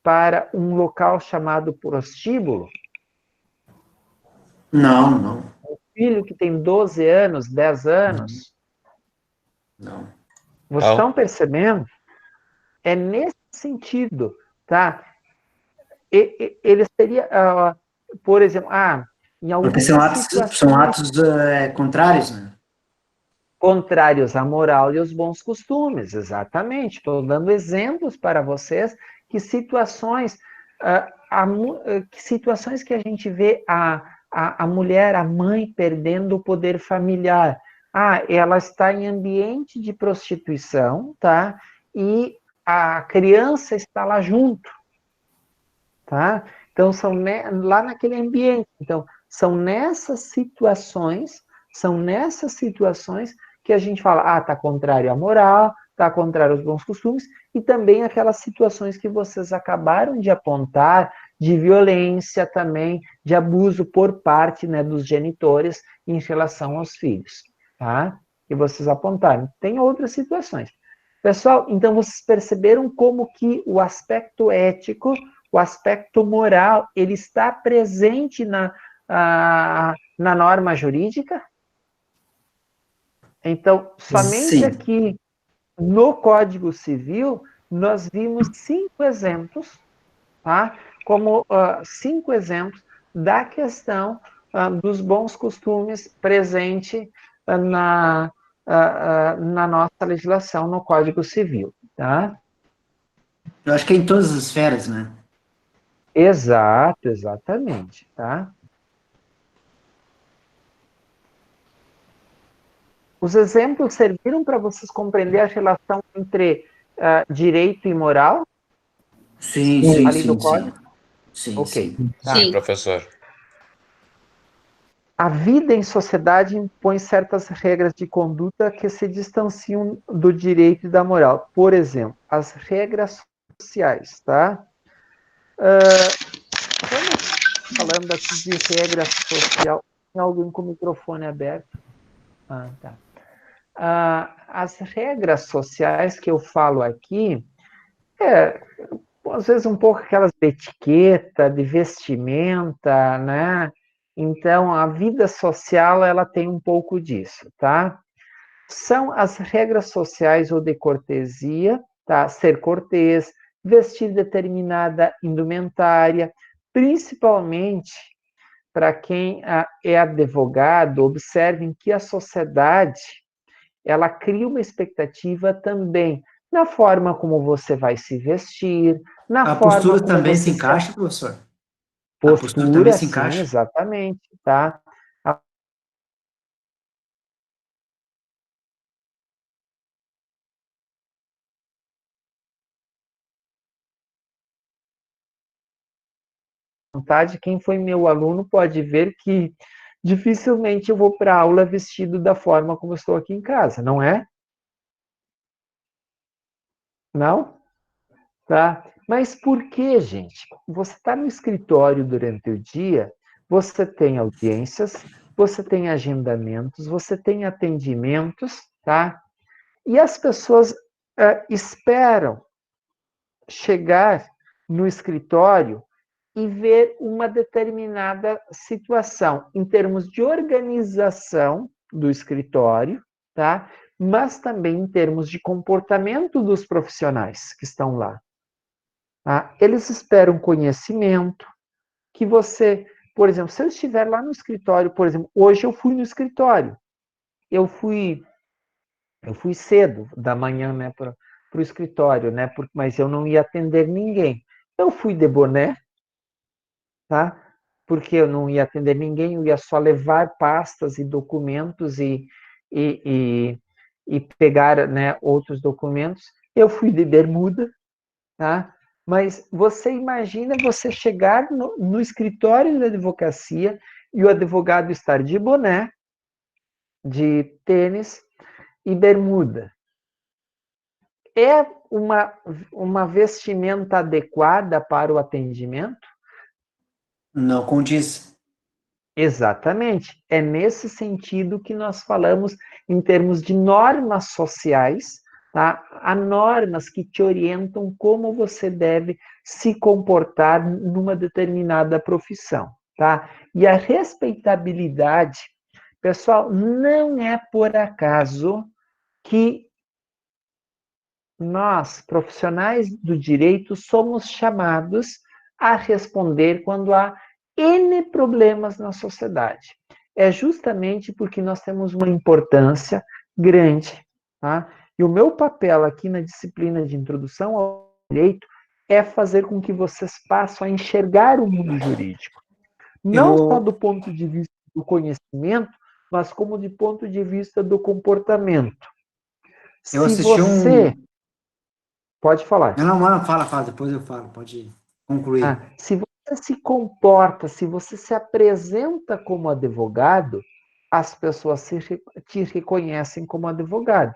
para um local chamado prostíbulo? Não. Um filho que tem 12 anos, 10 anos? Não. Vocês estão percebendo? É nesse sentido, tá? Ele seria, por exemplo, em algumas situações... São atos contrários, né? Contrários à moral e aos bons costumes, exatamente. Estou dando exemplos para vocês que situações, que a gente vê a mulher, a mãe, perdendo o poder familiar. Ela está em ambiente de prostituição, tá? E a criança está lá junto, tá? Então, lá naquele ambiente. Então, são nessas situações que a gente fala, está contrário à moral, está contrário aos bons costumes, e também aquelas situações que vocês acabaram de apontar, de violência também, de abuso por parte, né, dos genitores em relação aos filhos, tá? Que vocês apontaram. Tem outras situações. Pessoal, então vocês perceberam como que o aspecto ético, o aspecto moral, ele está presente na norma jurídica? Então, somente Sim. aqui no Código Civil, nós vimos 5 exemplos, tá? Como 5 exemplos da questão dos bons costumes presente na nossa legislação, no Código Civil, tá? Eu acho que é em todas as esferas, né? Exato, exatamente, tá? Os exemplos serviram para vocês compreender a relação entre direito e moral? Sim, Ali do código? Sim, Ok. sim. Tá. Sim, professor. A vida em sociedade impõe certas regras de conduta que se distanciam do direito e da moral. Por exemplo, as regras sociais, tá? Estamos falando aqui de regra social. Tem alguém com o microfone aberto? Tá. As regras sociais que eu falo aqui às vezes um pouco aquelas de etiqueta, de vestimenta, né? Então, a vida social, ela tem um pouco disso, tá? São as regras sociais ou de cortesia, tá? Ser cortês, vestir determinada indumentária, principalmente para quem é advogado, observem que a sociedade, ela cria uma expectativa também na forma como você vai se vestir, na A forma postura como também se você encaixa, professor? A postura também postura, se sim, encaixa? exatamente, tá? A vontade, quem foi meu aluno pode ver que dificilmente eu vou para a aula vestido da forma como eu estou aqui em casa, não é? Não? Tá? Mas por que, gente? Você está no escritório durante o dia, você tem audiências, você tem agendamentos, você tem atendimentos, tá? E as pessoas esperam chegar no escritório e ver uma determinada situação em termos de organização do escritório, tá? Mas também em termos de comportamento dos profissionais que estão lá. Tá? Eles esperam conhecimento, que você, por exemplo, se eu estiver lá no escritório, por exemplo, hoje eu fui no escritório, eu fui cedo da manhã, né, para o escritório, né, mas eu não ia atender ninguém. Eu fui de boné, tá? Porque eu não ia atender ninguém, eu ia só levar pastas e documentos e pegar, né, outros documentos. Eu fui de bermuda, tá? Mas você imagina você chegar no escritório da advocacia e o advogado estar de boné, de tênis e bermuda. É uma vestimenta adequada para o atendimento? Não condiz. Exatamente. É nesse sentido que nós falamos em termos de normas sociais, tá? Há normas que te orientam como você deve se comportar numa determinada profissão, tá? E a respeitabilidade, pessoal, não é por acaso que nós, profissionais do direito, somos chamados a responder quando há N problemas na sociedade. É justamente porque nós temos uma importância grande, tá? E o meu papel aqui na disciplina de introdução ao direito é fazer com que vocês passem a enxergar o mundo jurídico. Não só do ponto de vista do conhecimento, mas como de ponto de vista do comportamento. Eu Se assisti você... Pode falar. Não, fala, depois eu falo, pode concluir. Se você se comporta, se você se apresenta como advogado, as pessoas te reconhecem como advogado.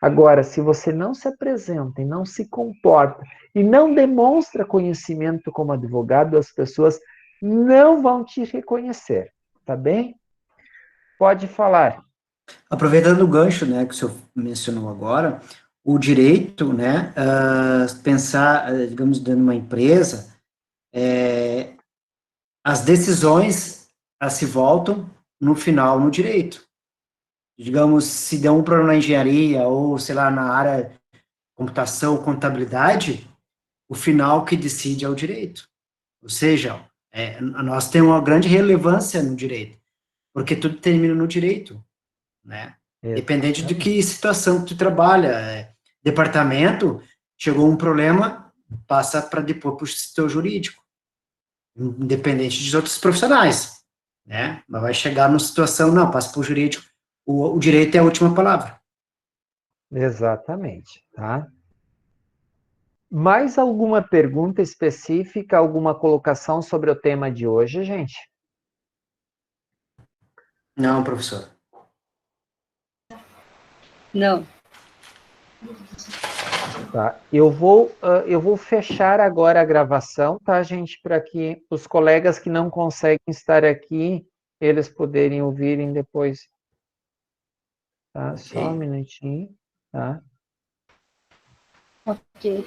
Agora, se você não se apresenta e não se comporta e não demonstra conhecimento como advogado, as pessoas não vão te reconhecer, tá bem? Pode falar. Aproveitando o gancho, né, que o senhor mencionou agora, o direito, né, pensar, digamos, dentro de uma empresa, as decisões se voltam no final no direito. Digamos, se der um problema na engenharia ou, sei lá, na área de computação, contabilidade, o final que decide é o direito. Ou seja, nós temos uma grande relevância no direito, porque tudo termina no direito, né? Dependente de que situação que tu trabalha. Departamento, chegou um problema, passa para depois para o setor jurídico, independente dos outros profissionais, né? Mas vai chegar numa situação, não, passa para o jurídico, o direito é a última palavra. Exatamente, tá? Mais alguma pergunta específica, alguma colocação sobre o tema de hoje, gente? Não, professor. Não. Tá. Eu vou fechar agora a gravação, tá, gente? Para que os colegas que não conseguem estar aqui, eles poderem ouvirem depois. Tá? Só um minutinho, tá? Ok.